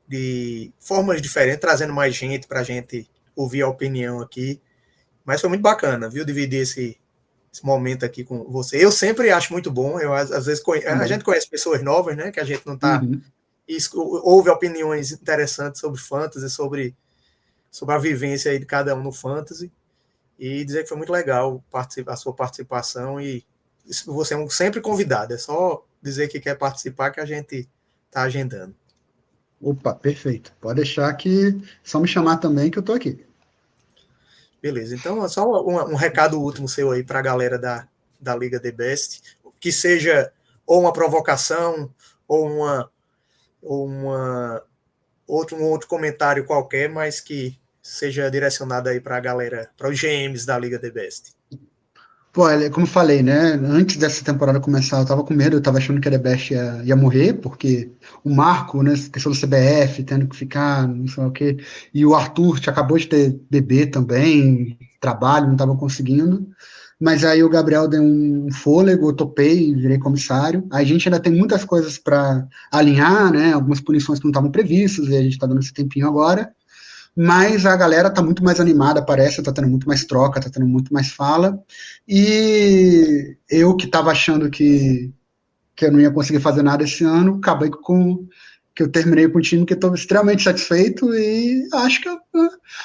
de formas diferentes, trazendo mais gente para a gente ouvir a opinião aqui. Mas foi muito bacana, viu, dividir esse momento aqui com você. Eu sempre acho muito bom, às vezes a Também. gente conhece pessoas novas, né, que a gente não está Uhum. ouve opiniões interessantes sobre fantasy, sobre a vivência aí de cada um no fantasy. e dizer que foi muito legal a sua participação, e você é sempre convidado, é só dizer que quer participar que a gente está agendando. Opa, perfeito. Pode deixar que só me chamar também que eu estou aqui. Beleza, então só um recado último seu aí para a galera da Liga The Best, que seja ou uma provocação ou um outro comentário qualquer, mas que seja direcionado aí para a galera, para os GMs da Liga The Best. Pô, como eu falei, né? Antes dessa temporada começar, eu tava com medo, eu tava achando que a The Best ia morrer, porque o Marco, né? Questão do CBF, tendo que ficar, não sei o quê, e o Arthur acabou de ter bebê também, trabalho, não tava conseguindo. Mas aí o Gabriel deu um fôlego, eu topei, virei comissário. Aí a gente ainda tem muitas coisas para alinhar, né? Algumas punições que não estavam previstas, e a gente está dando esse tempinho agora. Mas a galera tá muito mais animada, parece, tá tendo muito mais troca, tá tendo muito mais fala. E eu que estava achando que eu não ia conseguir fazer nada esse ano, acabei que eu terminei com um time que estou extremamente satisfeito e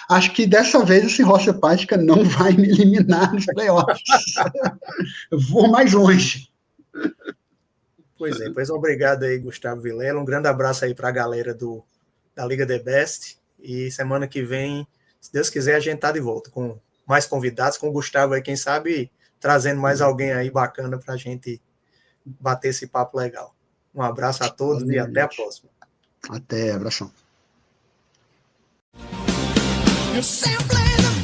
acho que dessa vez esse Rocha Hepática não vai me eliminar nos playoffs. Eu vou mais longe. Pois é, pois obrigado aí, Gustavo Vilela. Um grande abraço aí para a galera da Liga The Best. E semana que vem, se Deus quiser, a gente tá de volta com mais convidados, com o Gustavo aí, quem sabe, trazendo mais alguém aí bacana para a gente bater esse papo legal. Um abraço a todos e até a próxima. Até, abração. You're simply the